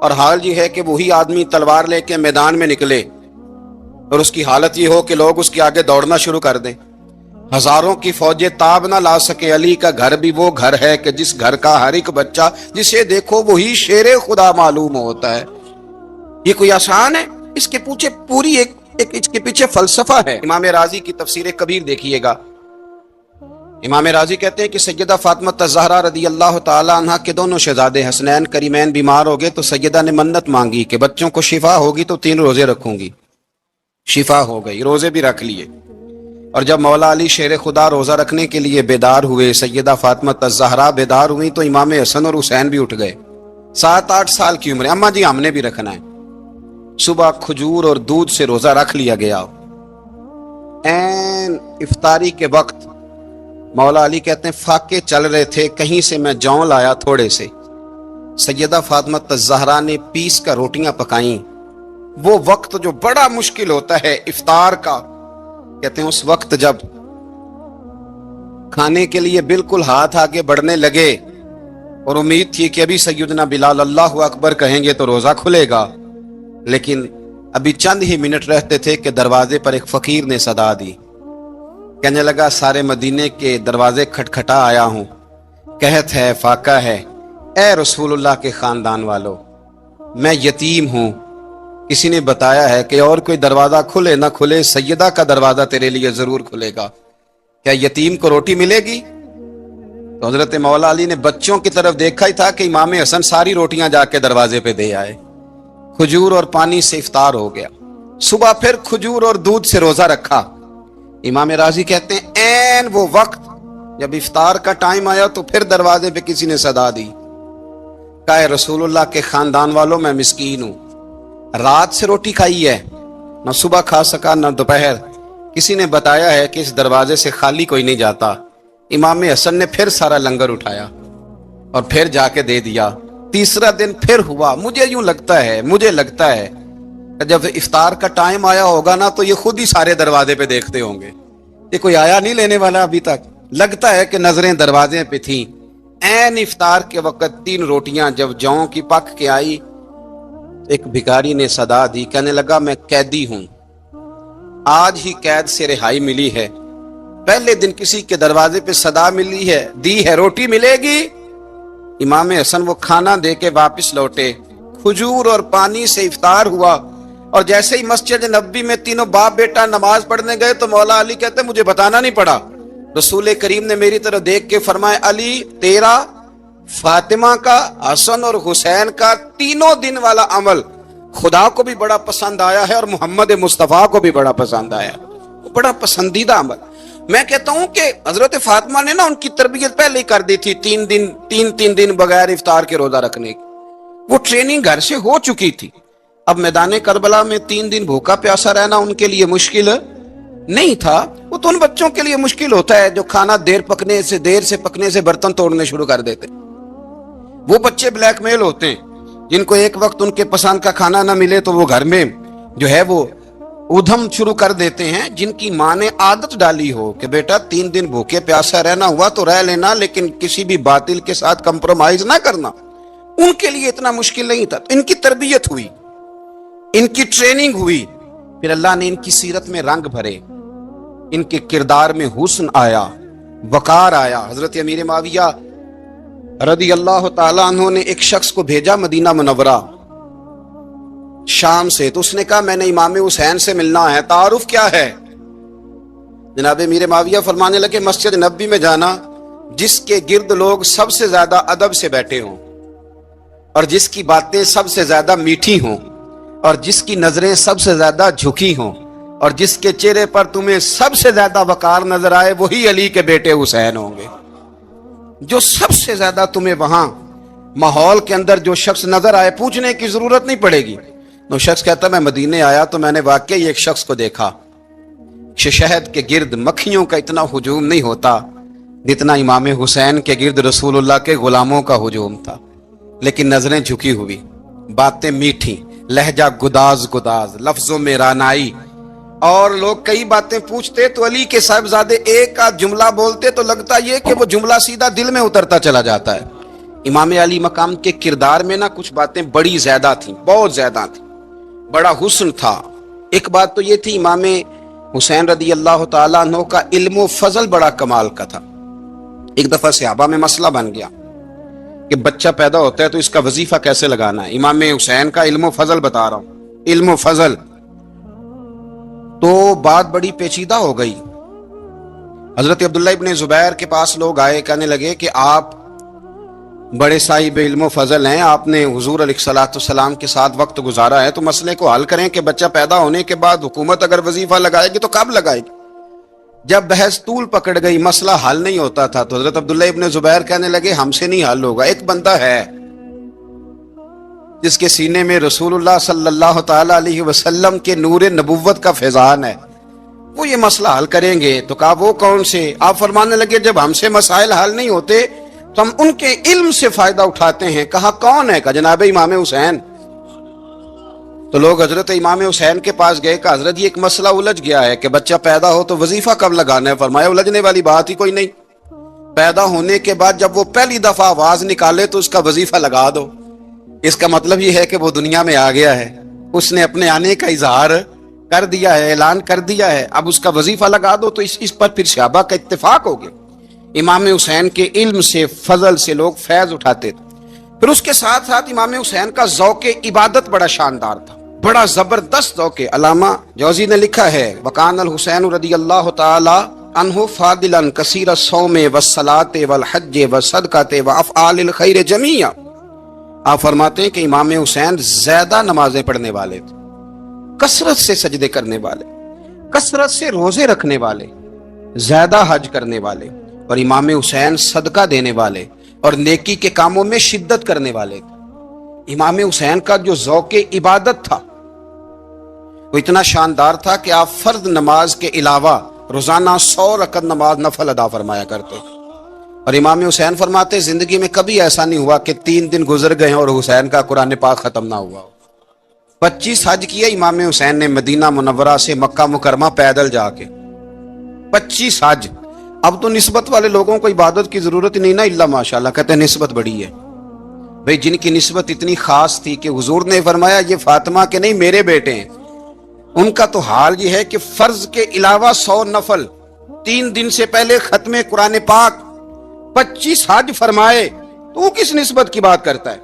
[SPEAKER 2] اور حال یہ ہے کہ وہی آدمی تلوار لے کے میدان میں نکلے اور اس کی حالت یہ ہو کہ لوگ اس کے آگے دوڑنا شروع کر دیں، ہزاروں کی فوجیں تاب نہ لا سکے۔ علی کا گھر بھی وہ گھر ہے کہ جس گھر کا ہر ایک بچہ جسے دیکھو وہی شیر خدا معلوم ہوتا ہے۔ یہ کوئی آسان ہے؟ اس کے پیچھے پوری ایک اس کے پیچھے فلسفہ ہے۔ امام راضی کی تفسیر کبیر دیکھیے گا، امام راضی کہتے ہیں کہ سیدہ فاطمہ الزہرا رضی اللہ تعالی عنہ کے دونوں شہزادے حسنین کریمین بیمار ہو گئے تو سیدہ نے منت مانگی کہ بچوں کو شفا ہوگی تو 3 روزے رکھوں گی۔ شفا ہو گئی، روزے بھی رکھ لیے، اور جب مولا علی شیر خدا روزہ رکھنے کے لیے بیدار ہوئے، سیدہ فاطمہ الزہرا بیدار ہوئی تو امام حسن اور حسین بھی اٹھ گئے، 7-8 سال کی عمر، اماں جی ہم نے بھی رکھنا ہے۔ صبح کھجور اور دودھ سے روزہ رکھ لیا گیا۔ این افطاری کے وقت مولا علی کہتے ہیں فاقے چل رہے تھے، کہیں سے میں جوں لایا تھوڑے سے، سیدہ فاطمہ الزہرا نے پیس کر روٹیاں پکائیں۔ وہ وقت جو بڑا مشکل ہوتا ہے افطار کا، کہتے ہیں اس وقت جب کھانے کے لیے بالکل ہاتھ آگے بڑھنے لگے اور امید تھی کہ ابھی سیدنا بلال اللہ اکبر کہیں گے تو روزہ کھلے گا، لیکن ابھی چند ہی منٹ رہتے تھے کہ دروازے پر ایک فقیر نے صدا دی، کہنے لگا سارے مدینے کے دروازے کھٹکھٹا آیا ہوں، قحط ہے، فاقہ ہے، اے رسول اللہ کے خاندان والو، میں یتیم ہوں، کسی نے بتایا ہے کہ اور کوئی دروازہ کھلے نہ کھلے سیدہ کا دروازہ تیرے لیے ضرور کھلے گا، کیا یتیم کو روٹی ملے گی؟ تو حضرت مولا علی نے بچوں کی طرف دیکھا ہی تھا کہ امام حسن ساری روٹیاں جا کے دروازے پہ دے آئے، کھجور اور پانی سے افطار ہو گیا۔ صبح پھر کھجور اور دودھ سے روزہ رکھا۔ امام راضی کہتے ہیں این وہ وقت جب افطار کا ٹائم آیا تو پھر دروازے پہ کسی نے صدا دی، کہا رسول اللہ کے خاندان والوں میں مسکین ہوں، رات سے روٹی کھائی ہے، نہ صبح کھا سکا نہ دوپہر، کسی نے بتایا ہے کہ اس دروازے سے خالی کوئی نہیں جاتا۔ امام حسن نے پھر سارا لنگر اٹھایا اور پھر جا کے دے دیا۔ تیسرا دن پھر ہوا، مجھے لگتا ہے کہ جب افطار کا ٹائم آیا ہوگا نا تو یہ خود ہی سارے دروازے پہ دیکھتے ہوں گے، یہ کوئی آیا نہیں لینے والا ابھی تک، لگتا ہے کہ نظریں دروازے پہ تھیں۔ این افطار کے وقت 3 روٹیاں جب جوں کی پک کے آئی، ایک بھکاری نے صدا دی، کہنے لگا میں قیدی ہوں، آج ہی قید سے رہائی ملی ہے، پہلے دن کسی کے دروازے پہ صدا دی ہے روٹی ملے گی۔ امام حسن وہ کھانا دے کے واپس لوٹے، کھجور اور پانی سے افطار ہوا، اور جیسے ہی مسجد نبوی میں تینوں باپ بیٹا نماز پڑھنے گئے تو مولا علی کہتے مجھے بتانا نہیں پڑا، رسول کریم نے میری طرف دیکھ کے فرمایا علی تیرا، فاطمہ کا، حسن اور حسین کا 3 دن والا عمل خدا کو بھی بڑا پسند آیا ہے اور محمد مصطفیٰ کو بھی بڑا پسند آیا، بڑا پسندیدہ عمل۔ میں کہتا ہوں کہ حضرت فاطمہ نے نا ان کی تربیت پہلے ہی کر دی تھی، 3 دن بغیر افطار کے روزہ رکھنے کی، وہ ٹریننگ گھر سے ہو چکی تھی۔ اب میدان کربلا میں 3 دن بھوکا پیاسا رہنا ان کے لیے مشکل نہیں تھا، وہ تو ان بچوں کے لیے مشکل ہوتا ہے جو کھانا دیر سے پکنے سے برتن توڑنے شروع کر دیتے، وہ بچے بلیک میل ہوتے ہیں جن کو ایک وقت ان کے پسند کا کھانا نہ ملے تو وہ گھر میں جو ہے وہ ادھم شروع کر دیتے ہیں، جن کی ماں نے عادت ڈالی ہو کہ بیٹا 3 دن بھوکے پیاسا رہنا ہوا تو رہ لینا، لیکن کسی بھی باطل کے ساتھ کمپرومائز نہ کرنا، ان کے لیے اتنا مشکل نہیں تھا۔ ان کی تربیت ہوئی، ان کی ٹریننگ ہوئی، پھر اللہ نے ان کی سیرت میں رنگ بھرے، ان کے کردار میں حسن آیا، وقار آیا۔ حضرت امیر معاویہ رضی اللہ تعالیٰ عنہ نے ایک شخص کو بھیجا مدینہ منورہ شام سے، تو اس نے کہا میں نے امام حسین سے ملنا ہے، تعارف کیا ہے؟ جناب امیر معاویہ فرمانے لگے مسجد نبوی میں جانا جس کے گرد لوگ سب سے زیادہ ادب سے بیٹھے ہوں، اور جس کی باتیں سب سے زیادہ میٹھی ہوں، اور جس کی نظریں سب سے زیادہ جھکی ہوں، اور جس کے چہرے پر تمہیں سب سے زیادہ وقار نظر آئے، وہی علی کے بیٹے حسین ہوں گے۔ جو سب سے زیادہ تمہیں وہاں ماحول کے اندر جو شخص نظر آئے، پوچھنے کی ضرورت نہیں پڑے گی۔ وہ شخص کہتا میں مدینے آیا تو میں نے واقعی ایک شخص کو دیکھا، شہد کے گرد مکھیوں کا اتنا ہجوم نہیں ہوتا جتنا امام حسین کے گرد رسول اللہ کے غلاموں کا ہجوم تھا، لیکن نظریں جھکی ہوئی، باتیں میٹھی، لہجہ گداز، لفظوں میں رانائی، اور لوگ کئی باتیں پوچھتے تو علی کے صاحبزادے ایک آدھ جملہ بولتے تو لگتا یہ کہ وہ جملہ سیدھا دل میں اترتا چلا جاتا ہے۔ امام علی مقام کے کردار میں کچھ باتیں بڑی زیادہ تھیں، بہت زیادہ تھیں، بڑا حسن تھا۔ ایک بات تو یہ تھی، امام حسین رضی اللہ تعالیٰ عنہ کا علم و فضل بڑا کمال کا تھا۔ ایک دفعہ صحابہ میں مسئلہ بن گیا کہ بچہ پیدا ہوتا ہے تو اس کا وظیفہ کیسے لگانا ہے۔ امام حسین کا علم و فضل بتا رہا ہوں، علم و فضل، تو بات بڑی پیچیدہ ہو گئی۔ حضرت عبداللہ ابن زبیر کے پاس لوگ آئے، کہنے لگے کہ آپ بڑے صاحب علم و فضل ہیں، آپ نے حضور علیہ الصلوۃ والسلام کے ساتھ وقت گزارا ہے، تو مسئلے کو حل کریں کہ بچہ پیدا ہونے کے بعد حکومت اگر وظیفہ لگائے گی تو کب لگائے گی۔ جب بحث طول پکڑ گئی، مسئلہ حل نہیں ہوتا تھا، تو حضرت عبداللہ ابن زبیر کہنے لگے ہم سے نہیں حل ہوگا، ایک بندہ ہے جس کے سینے میں رسول اللہ صلی اللہ تعالی علیہ وسلم کے نور نبوت کا فیضان ہے، وہ یہ مسئلہ حل کریں گے۔ تو کہا وہ کون سے؟ آپ فرمانے لگے جب ہم سے مسائل حل نہیں ہوتے تو ہم ان کے علم سے فائدہ اٹھاتے ہیں۔ کہا کون ہے؟ کہا جناب امام حسین۔ تو لوگ حضرت امام حسین کے پاس گئے، کہ حضرت یہ ایک مسئلہ الجھ گیا ہے کہ بچہ پیدا ہو تو وظیفہ کب لگانا ہے۔ فرمایا الجھنے والی بات ہی کوئی نہیں، پیدا ہونے کے بعد جب وہ پہلی دفعہ آواز نکالے تو اس کا وظیفہ لگا دو۔ اس کا مطلب یہ ہے کہ وہ دنیا میں آ گیا ہے، اس نے اپنے آنے کا اظہار کر دیا ہے، اعلان کر دیا ہے، اب اس کا وظیفہ لگا دو۔ تو اس پر پھر صحابہ کا اتفاق ہو گیا۔ امام حسین کے علم سے، فضل سے لوگ فیض اٹھاتے تھے۔ پھر اس کے ساتھ ساتھ امام حسین کا ذوق عبادت بڑا شاندار تھا، بڑا زبردست ذوق۔ علامہ جوزی نے لکھا ہے وکان الحسین رضی اللہ تعالی عنہ فاضلا کثیر الصوم والصلاۃ والحج والصدقۃ وافعال الخیر جمیعا۔ آپ فرماتے ہیں کہ امام حسین زیادہ نمازیں پڑھنے والے تھے، کثرت سے سجدے کرنے والے، کثرت سے روزے رکھنے والے، زیادہ حج کرنے والے، اور امام حسین صدقہ دینے والے اور نیکی کے کاموں میں شدت کرنے والے تھے۔ امام حسین کا جو ذوق عبادت تھا وہ اتنا شاندار تھا کہ آپ فرض نماز کے علاوہ روزانہ 100 رکعت نماز نفل ادا فرمایا کرتے تھے۔ اور امام حسین فرماتے زندگی میں کبھی ایسا نہیں ہوا کہ 3 دن گزر گئے اور حسین کا قرآن پاک ختم نہ ہوا۔ 25 حج کیا امام حسین نے مدینہ منورہ سے مکہ مکرمہ پیدل جا کے، 25 حج۔ اب تو نسبت والے لوگوں کو عبادت کی ضرورت نہیں نا، اللہ ماشاءاللہ کہتے ہیں نسبت بڑی ہے۔ بھئی جن کی نسبت اتنی خاص تھی کہ حضور نے فرمایا یہ فاطمہ کے نہیں میرے بیٹے ہیں، ان کا تو حال یہ ہے کہ فرض کے علاوہ 100 نفل، 3 دن سے پہلے ختم قرآن پاک، 25 حج فرمائے، تو وہ کس نسبت کی بات کرتا ہے؟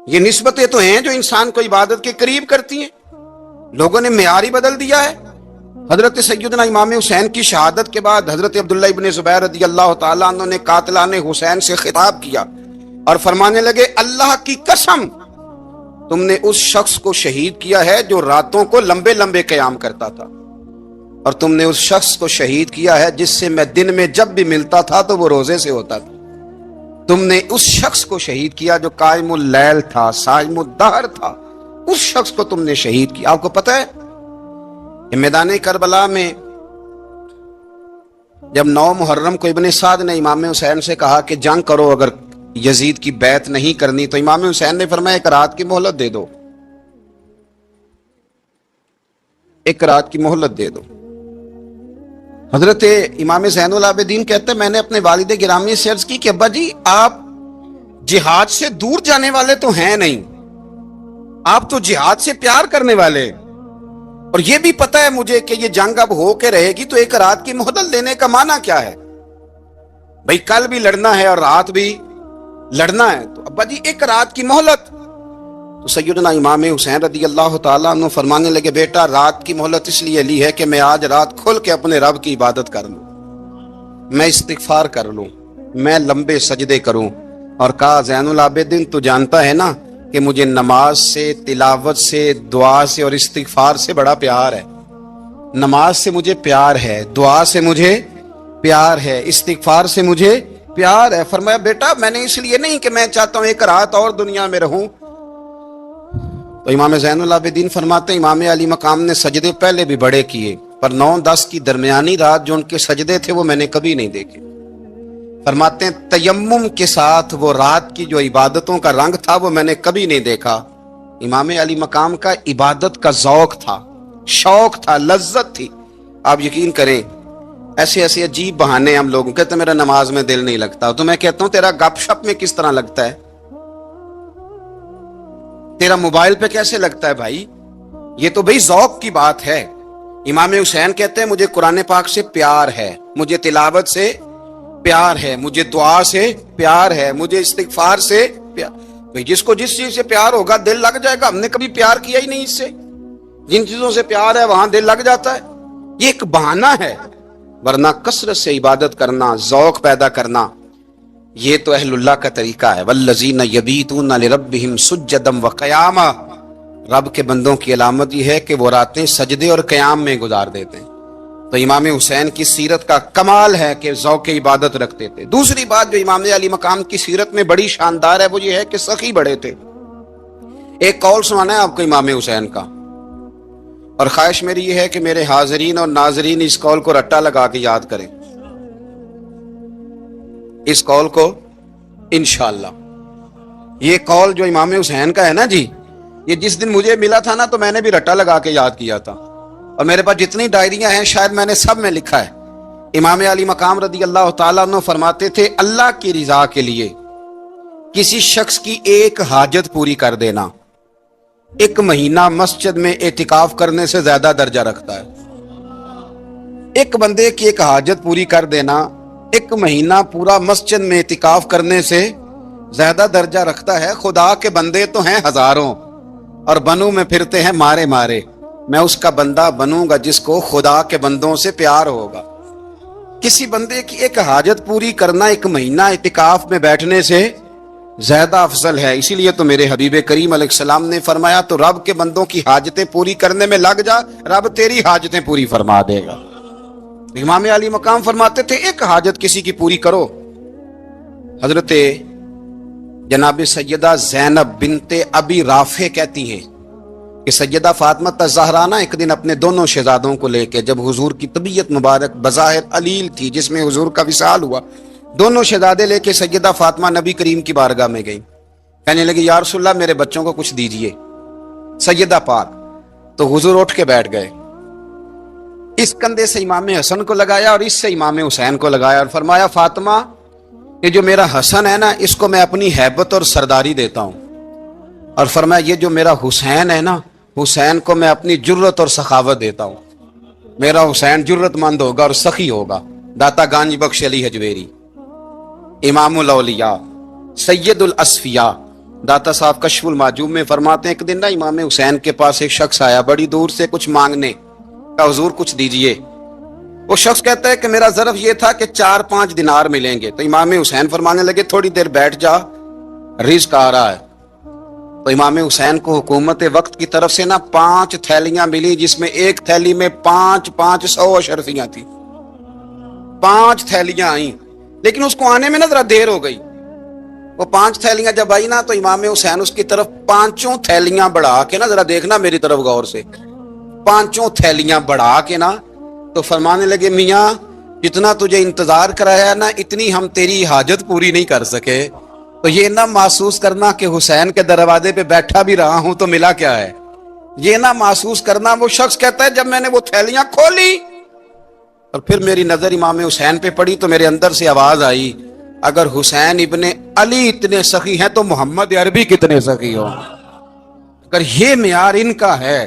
[SPEAKER 2] یہ نسبتیں تو ہیں جو انسان کو عبادت کے قریب کرتی ہیں۔ لوگوں نے معیار ہی بدل دیا ہے۔ حضرت سیدنا امام حسین کی شہادت کے بعد حضرت عبداللہ ابن زبیر رضی اللہ تعالیٰ عنہ نے قاتلان حسین سے خطاب کیا اور فرمانے لگے اللہ کی قسم تم نے اس شخص کو شہید کیا ہے جو راتوں کو لمبے لمبے قیام کرتا تھا، اور تم نے اس شخص کو شہید کیا ہے جس سے میں دن میں جب بھی ملتا تھا تو وہ روزے سے ہوتا تھا۔ تم نے اس شخص کو شہید کیا جو قائم اللیل تھا، صائم الدہر تھا، اس شخص کو تم نے شہید کیا۔ آپ کو پتہ ہے کہ میدان کربلا میں جب 9 محرم کو ابن سعد نے امام حسین سے کہا کہ جنگ کرو اگر یزید کی بیعت نہیں کرنی، تو امام حسین نے فرمایا 1 رات کی مہلت دے دو، 1 رات کی مہلت دے دو۔ حضرت امام زین العابدین کہتے ہیں میں نے اپنے والد گرامی سے عرض کی کہ ابا جی آپ جہاد سے دور جانے والے تو ہیں نہیں، آپ تو جہاد سے پیار کرنے والے، اور یہ بھی پتہ ہے مجھے کہ یہ جنگ اب ہو کے رہے گی، تو 1 رات کی مہلت دینے کا معنی کیا ہے؟ بھئی کل بھی لڑنا ہے اور رات بھی لڑنا ہے، تو ابا جی 1 رات کی مہلت۔ تو سیدنا امام حسین رضی اللہ تعالیٰ عنہ فرمانے لگے بیٹا رات کی مہلت اس لیے لی ہے کہ میں آج رات کھل کے اپنے رب کی عبادت کر لوں، میں استغفار کر لوں، میں لمبے سجدے کروں۔ اور کہا زین العابدین تو جانتا ہے نا کہ مجھے نماز سے، تلاوت سے، دعا سے اور استغفار سے بڑا پیار ہے۔ نماز سے مجھے پیار ہے، دعا سے مجھے پیار ہے، استغفار سے مجھے پیار ہے۔ فرمایا بیٹا میں نے اس لیے نہیں کہ میں چاہتا ہوں 1 رات اور دنیا میں رہوں۔ تو امام زین العابدین فرماتے ہیں امام علی مقام نے سجدے پہلے بھی بڑے کیے، پر 9-10 کی درمیانی رات جو ان کے سجدے تھے وہ میں نے کبھی نہیں دیکھے۔ فرماتے ہیں تیمم کے ساتھ وہ رات کی جو عبادتوں کا رنگ تھا وہ میں نے کبھی نہیں دیکھا۔ امام علی مقام کا عبادت کا ذوق تھا، شوق تھا، لذت تھی. آپ یقین کریں ایسے ایسے عجیب بہانے ہم لوگوں کہتے ہیں میرا نماز میں دل نہیں لگتا، تو میں کہتا ہوں تیرا گپ شپ میں کس طرح لگتا ہے، تیرا موبائل پہ کیسے لگتا ہے بھائی؟ یہ تو بھائی ذوق کی بات ہے. امام حسین کہتے ہیں مجھے قرآن پاک سے پیار ہے، مجھے تلاوت سے پیار ہے، مجھے دعا سے پیار ہے، مجھے استغفار سے پیار. بھائی جس کو جس چیز سے پیار ہوگا دل لگ جائے گا. ہم نے کبھی پیار کیا ہی نہیں اس سے، جن چیزوں سے پیار ہے وہاں دل لگ جاتا ہے. یہ ایک بہانہ ہے، ورنہ کثرت سے عبادت کرنا، ذوق پیدا کرنا، یہ تو اہل اللہ کا طریقہ ہے. والذین یبیتون لربہم سجدا وقیاما، رب کے بندوں کی علامت یہ ہے کہ وہ راتیں سجدے اور قیام میں گزار دیتے ہیں. تو امام حسین کی سیرت کا کمال ہے کہ ذوق عبادت رکھتے تھے. دوسری بات جو امام علی مقام کی سیرت میں بڑی شاندار ہے وہ یہ ہے کہ سخی بڑے تھے. ایک قول سنانا ہے آپ کو امام حسین کا، اور خواہش میری یہ ہے کہ میرے حاضرین اور ناظرین اس قول کو رٹا لگا کے یاد کریں، اس قول کو انشاءاللہ. یہ قول جو امام حسین کا ہے نا جی، یہ جس دن مجھے ملا تھا نا تو میں نے بھی رٹا لگا کے یاد کیا تھا، اور میرے پاس جتنی ڈائریاں ہیں شاید میں نے سب میں لکھا ہے. امام علی مقام رضی اللہ تعالیٰ عنہ فرماتے تھے اللہ کی رضا کے لیے کسی شخص کی ایک حاجت پوری کر دینا 1 مہینہ مسجد میں اعتکاف کرنے سے زیادہ درجہ رکھتا ہے. ایک بندے کی ایک حاجت پوری کر دینا 1 مہینہ پورا مسجد میں اعتکاف کرنے سے زیادہ درجہ رکھتا ہے. خدا کے بندے تو ہیں ہزاروں اور بنوں میں پھرتے ہیں مارے مارے، میں اس کا بندہ بنوں گا جس کو خدا کے بندوں سے پیار ہوگا. کسی بندے کی ایک حاجت پوری کرنا 1 مہینہ اعتکاف میں بیٹھنے سے زیادہ افضل ہے. اسی لیے تو میرے حبیب کریم علیہ السلام نے فرمایا تو رب کے بندوں کی حاجتیں پوری کرنے میں لگ جا، رب تیری حاجتیں پوری فرما دے گا. امام علی مقام فرماتے تھے ایک حاجت کسی کی پوری کرو. حضرت جناب سیدہ زینب بنت ابی رافع کہتی ہیں کہ سیدہ فاطمہ الزہرا نا ایک دن اپنے دونوں شہزادوں کو لے کے، جب حضور کی طبیعت مبارک بظاہر علیل تھی جس میں حضور کا وصال ہوا، دونوں شہزادے لے کے سیدہ فاطمہ نبی کریم کی بارگاہ میں گئی. کہنے لگی یا رسول اللہ میرے بچوں کو کچھ دیجئے. سیدہ پاک تو حضور اٹھ کے بیٹھ گئے، اس کندھے سے امام حسن کو لگایا اور اس سے امام حسین کو لگایا اور فرمایا فاطمہ یہ جو میرا حسن ہے نا اس کو میں اپنی ہیبت اور سرداری دیتا ہوں، اور فرمایا یہ جو میرا حسین ہے نا حسین کو میں اپنی جرت اور سخاوت دیتا ہوں. میرا حسین جرت مند ہوگا اور سخی ہوگا. داتا گانج بخش علی حجویری، امام الاولیاء، سید الاصفیاء، داتا صاحب کشف المعجوب میں فرماتے ہیں ایک دن نا امام حسین کے پاس ایک شخص آیا بڑی دور سے کچھ مانگنے کا، حضور کچھ دیجئے. وہ شخص کہتا ہے کہ میرا ظرف یہ تھا کہ 4-5 دینار ملیں گے. تو امام حسین فرمانے لگے تھوڑی دیر بیٹھ جا، رزق آ رہا ہے. تو امام حسین کو حکومت وقت کی طرف سے نا 5 تھیلیاں ملی جس میں ایک تھیلی میں 500 اشرفیاں تھی. 5 تھیلیاں آئیں، لیکن اس کو آنے میں نا ذرا دیر ہو گئی. وہ 5 تھیلیاں جب آئی نا تو امام حسین اس کی طرف 5 تھیلیاں بڑھا کے نا، ذرا دیکھنا میری طرف غور سے، 5 تھیلیاں بڑھا کے نا تو فرمانے لگے میاں جتنا تجھے انتظار کرایا نا اتنی ہم تیری حاجت پوری نہیں کر سکے. تو یہ نہ محسوس کرنا کہ حسین کے دروازے پہ بیٹھا بھی رہا ہوں تو ملا کیا ہے، یہ نہ محسوس کرنا. وہ شخص کہتا ہے جب میں نے وہ تھیلیاں کھولی اور پھر میری نظر امام حسین پہ پڑی تو میرے اندر سے آواز آئی اگر حسین ابن علی اتنے سخی ہیں تو محمد عربی کتنے سخی ہوں. اگر یہ معیار ان کا ہے،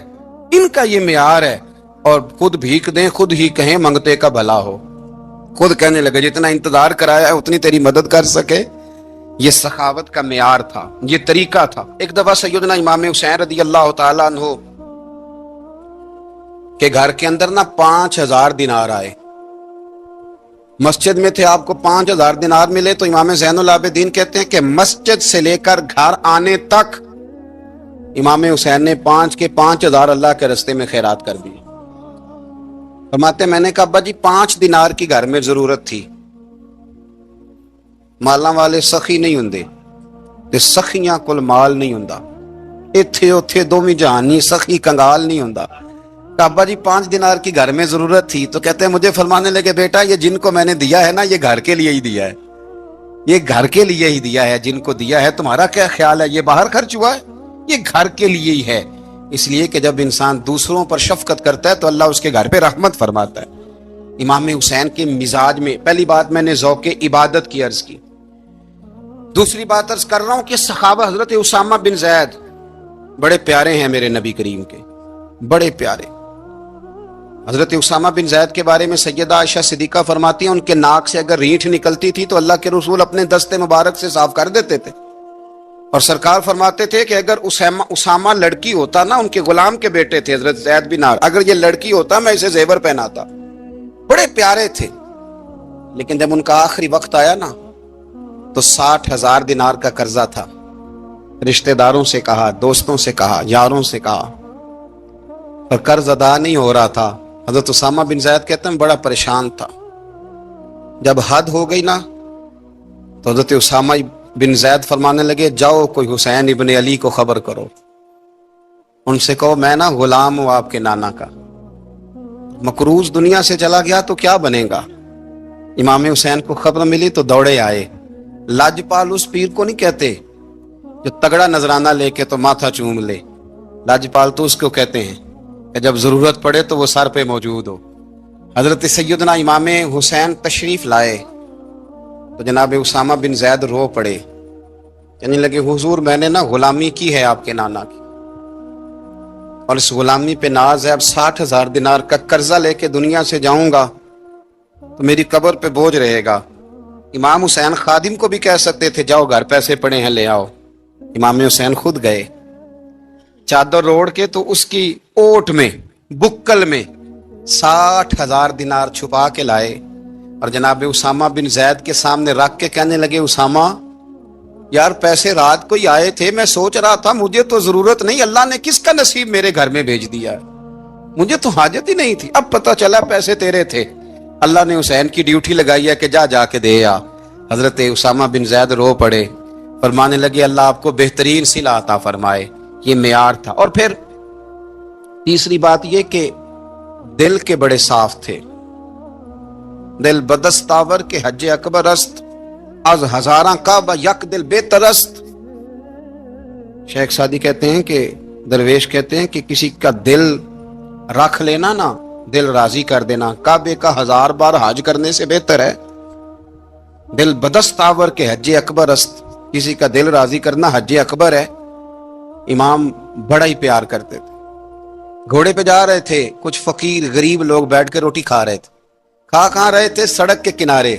[SPEAKER 2] ان کا یہ معیار ہے، اور خود بھیک دیں خود ہی کہیں منگتے کا بھلا ہو، خود کہنے لگے جتنا انتظار کرایا ہے اتنی تیری مدد کر سکے. یہ سخاوت کا معیار تھا، یہ طریقہ تھا. ایک دفعہ سیدنا امام حسین رضی اللہ تعالیٰ عنہ کے گھر کے اندر نا 5000 دینار آئے. مسجد میں تھے، آپ کو 5000 دینار ملے تو امام زین العابدین کہتے ہیں کہ مسجد سے لے کر گھر آنے تک امام حسین نے 5000 اللہ کے رستے میں خیرات کر دی. فرماتے میں نے کہا ابا جی 5 دینار کی گھر میں ضرورت تھی، مالاں والے سخی نہیں ہوندے تے سخیاں کول مال نہیں ہوندا، ایتھے اوتھے دوویں جہانی سخی کنگال نہیں ہوندا. کہا ابا جی 5 دینار کی گھر میں ضرورت تھی. تو کہتے ہیں مجھے فرمانے لگے بیٹا یہ جن کو میں نے دیا ہے نا یہ گھر کے لیے ہی دیا ہے، یہ گھر کے لیے ہی دیا ہے. جن کو دیا ہے تمہارا کیا خیال ہے یہ باہر خرچ ہوا ہے؟ یہ گھر کے لیے ہی ہے. اس لیے کہ جب انسان دوسروں پر شفقت کرتا ہے تو اللہ اس کے گھر پہ رحمت فرماتا ہے۔ امام حسین کے مزاج میں پہلی بات میں نے ذوق عبادت کی عرض کی، دوسری بات عرض کر رہا ہوں کہ صحابہ حضرت اسامہ بن زید بڑے پیارے ہیں میرے نبی کریم کے، بڑے پیارے۔ حضرت اسامہ بن زید کے بارے میں سیدہ عائشہ صدیقہ فرماتی ہیں ان کے ناک سے اگر رینٹ نکلتی تھی تو اللہ کے رسول اپنے دست مبارک سے صاف کر دیتے تھے، اور سرکار فرماتے تھے کہ اگر اسامہ لڑکی ہوتا نا، ان کے غلام کے بیٹے تھے حضرت زید بن عامر، اگر یہ لڑکی ہوتا میں اسے زیور پہناتا۔ بڑے پیارے تھے، لیکن جب ان کا آخری وقت آیا نا تو 60,000 دینار کا قرضہ تھا۔ رشتہ داروں سے کہا، دوستوں سے کہا، یاروں سے کہا، اور قرض ادا نہیں ہو رہا تھا۔ حضرت اسامہ بن زید کہتے ہیں بڑا پریشان تھا۔ جب حد ہو گئی نا تو حضرت اسامہ بن زید فرمانے لگے جاؤ کوئی حسین ابن علی کو خبر کرو، ان سے کہو میں نا غلام ہوں آپ کے نانا کا، مقروض دنیا سے چلا گیا تو کیا بنے گا۔ امام حسین کو خبر ملی تو دوڑے آئے۔ لاجپال اس پیر کو نہیں کہتے جو تگڑا نذرانہ لے کے تو ماتھا چوم لے، لاجپال تو اس کو کہتے ہیں کہ جب ضرورت پڑے تو وہ سر پہ موجود ہو۔ حضرت سیدنا امام حسین تشریف لائے تو جناب اسامہ بن زید رو پڑے، کہنے لگے حضور میں نے نا غلامی کی ہے آپ کے نانا کی، اور اس غلامی پہ ناز ہے، اب 60,000 دینار کا قرضہ لے کے دنیا سے جاؤں گا تو میری قبر پہ بوجھ رہے گا۔ امام حسین خادم کو بھی کہہ سکتے تھے جاؤ گھر پیسے پڑے ہیں لے آؤ، امام حسین خود گئے، چادر روڑ کے تو اس کی اوٹ میں بکل میں 60,000 دینار چھپا کے لائے، اور جناب اسامہ بن زید کے سامنے رکھ کے کہنے لگے اسامہ یار پیسے رات کو ہی آئے تھے، میں سوچ رہا تھا مجھے تو ضرورت نہیں، اللہ نے کس کا نصیب میرے گھر میں بھیج دیا، مجھے تو حاجت ہی نہیں تھی، اب پتہ چلا پیسے تیرے تھے، اللہ نے حسین کی ڈیوٹی لگائی ہے کہ جا کے دے آ۔ حضرت اسامہ بن زید رو پڑے، فرمانے لگے اللہ آپ کو بہترین صلہ عطا فرمائے، یہ معیار تھا۔ اور پھر تیسری بات یہ کہ دل کے بڑے صاف تھے، دل بدستاور کے حج اکبر است، از ہزاراں کعبہ یک دل بہتر است۔ شیخ سعدی کہتے ہیں کہ درویش کہتے ہیں کہ کسی کا دل رکھ لینا نا، دل راضی کر دینا کعبے کا 1000 بار حج کرنے سے بہتر ہے۔ دل بدستاور کے حج اکبر است، کسی کا دل راضی کرنا حج اکبر ہے۔ امام بڑا ہی پیار کرتے تھے، گھوڑے پہ جا رہے تھے، کچھ فقیر غریب لوگ بیٹھ کے روٹی کھا رہے تھے، کہاں رہے تھے؟ سڑک کے کنارے۔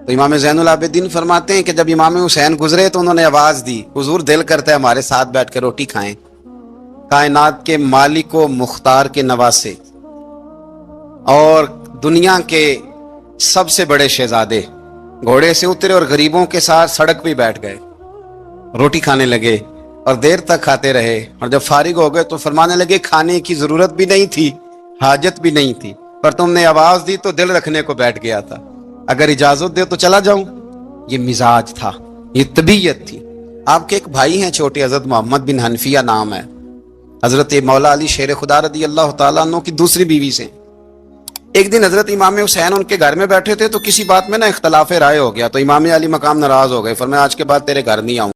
[SPEAKER 2] تو امام زین العابدین فرماتے ہیں کہ جب امام حسین گزرے تو انہوں نے آواز دی حضور دل کرتا ہے ہمارے ساتھ بیٹھ کے روٹی کھائیں، کائنات کے مالک و مختار کے نواسے اور دنیا کے سب سے بڑے شہزادے گھوڑے سے اترے اور غریبوں کے ساتھ سڑک پہ بیٹھ گئے، روٹی کھانے لگے اور دیر تک کھاتے رہے، اور جب فارغ ہو گئے تو فرمانے لگے کھانے کی ضرورت بھی نہیں تھی، حاجت بھی نہیں تھی، پر تم نے آواز دی تو دل رکھنے کو بیٹھ گیا تھا، اگر اجازت دے تو چلا جاؤں۔ یہ مزاج تھا، یہ طبیعت تھی۔ آپ کے ایک بھائی ہیں چھوٹے، حضرت محمد بن حنفیہ نام ہے، حضرت مولا علی شیر خدا رضی اللہ تعالیٰ عنہ کی دوسری بیوی سے۔ ایک دن حضرت امام حسین ان کے گھر میں بیٹھے تھے تو کسی بات میں نا اختلاف رائے ہو گیا، تو امام علی مقام ناراض ہو گئے، فرمایا آج کے بعد تیرے گھر نہیں آؤں۔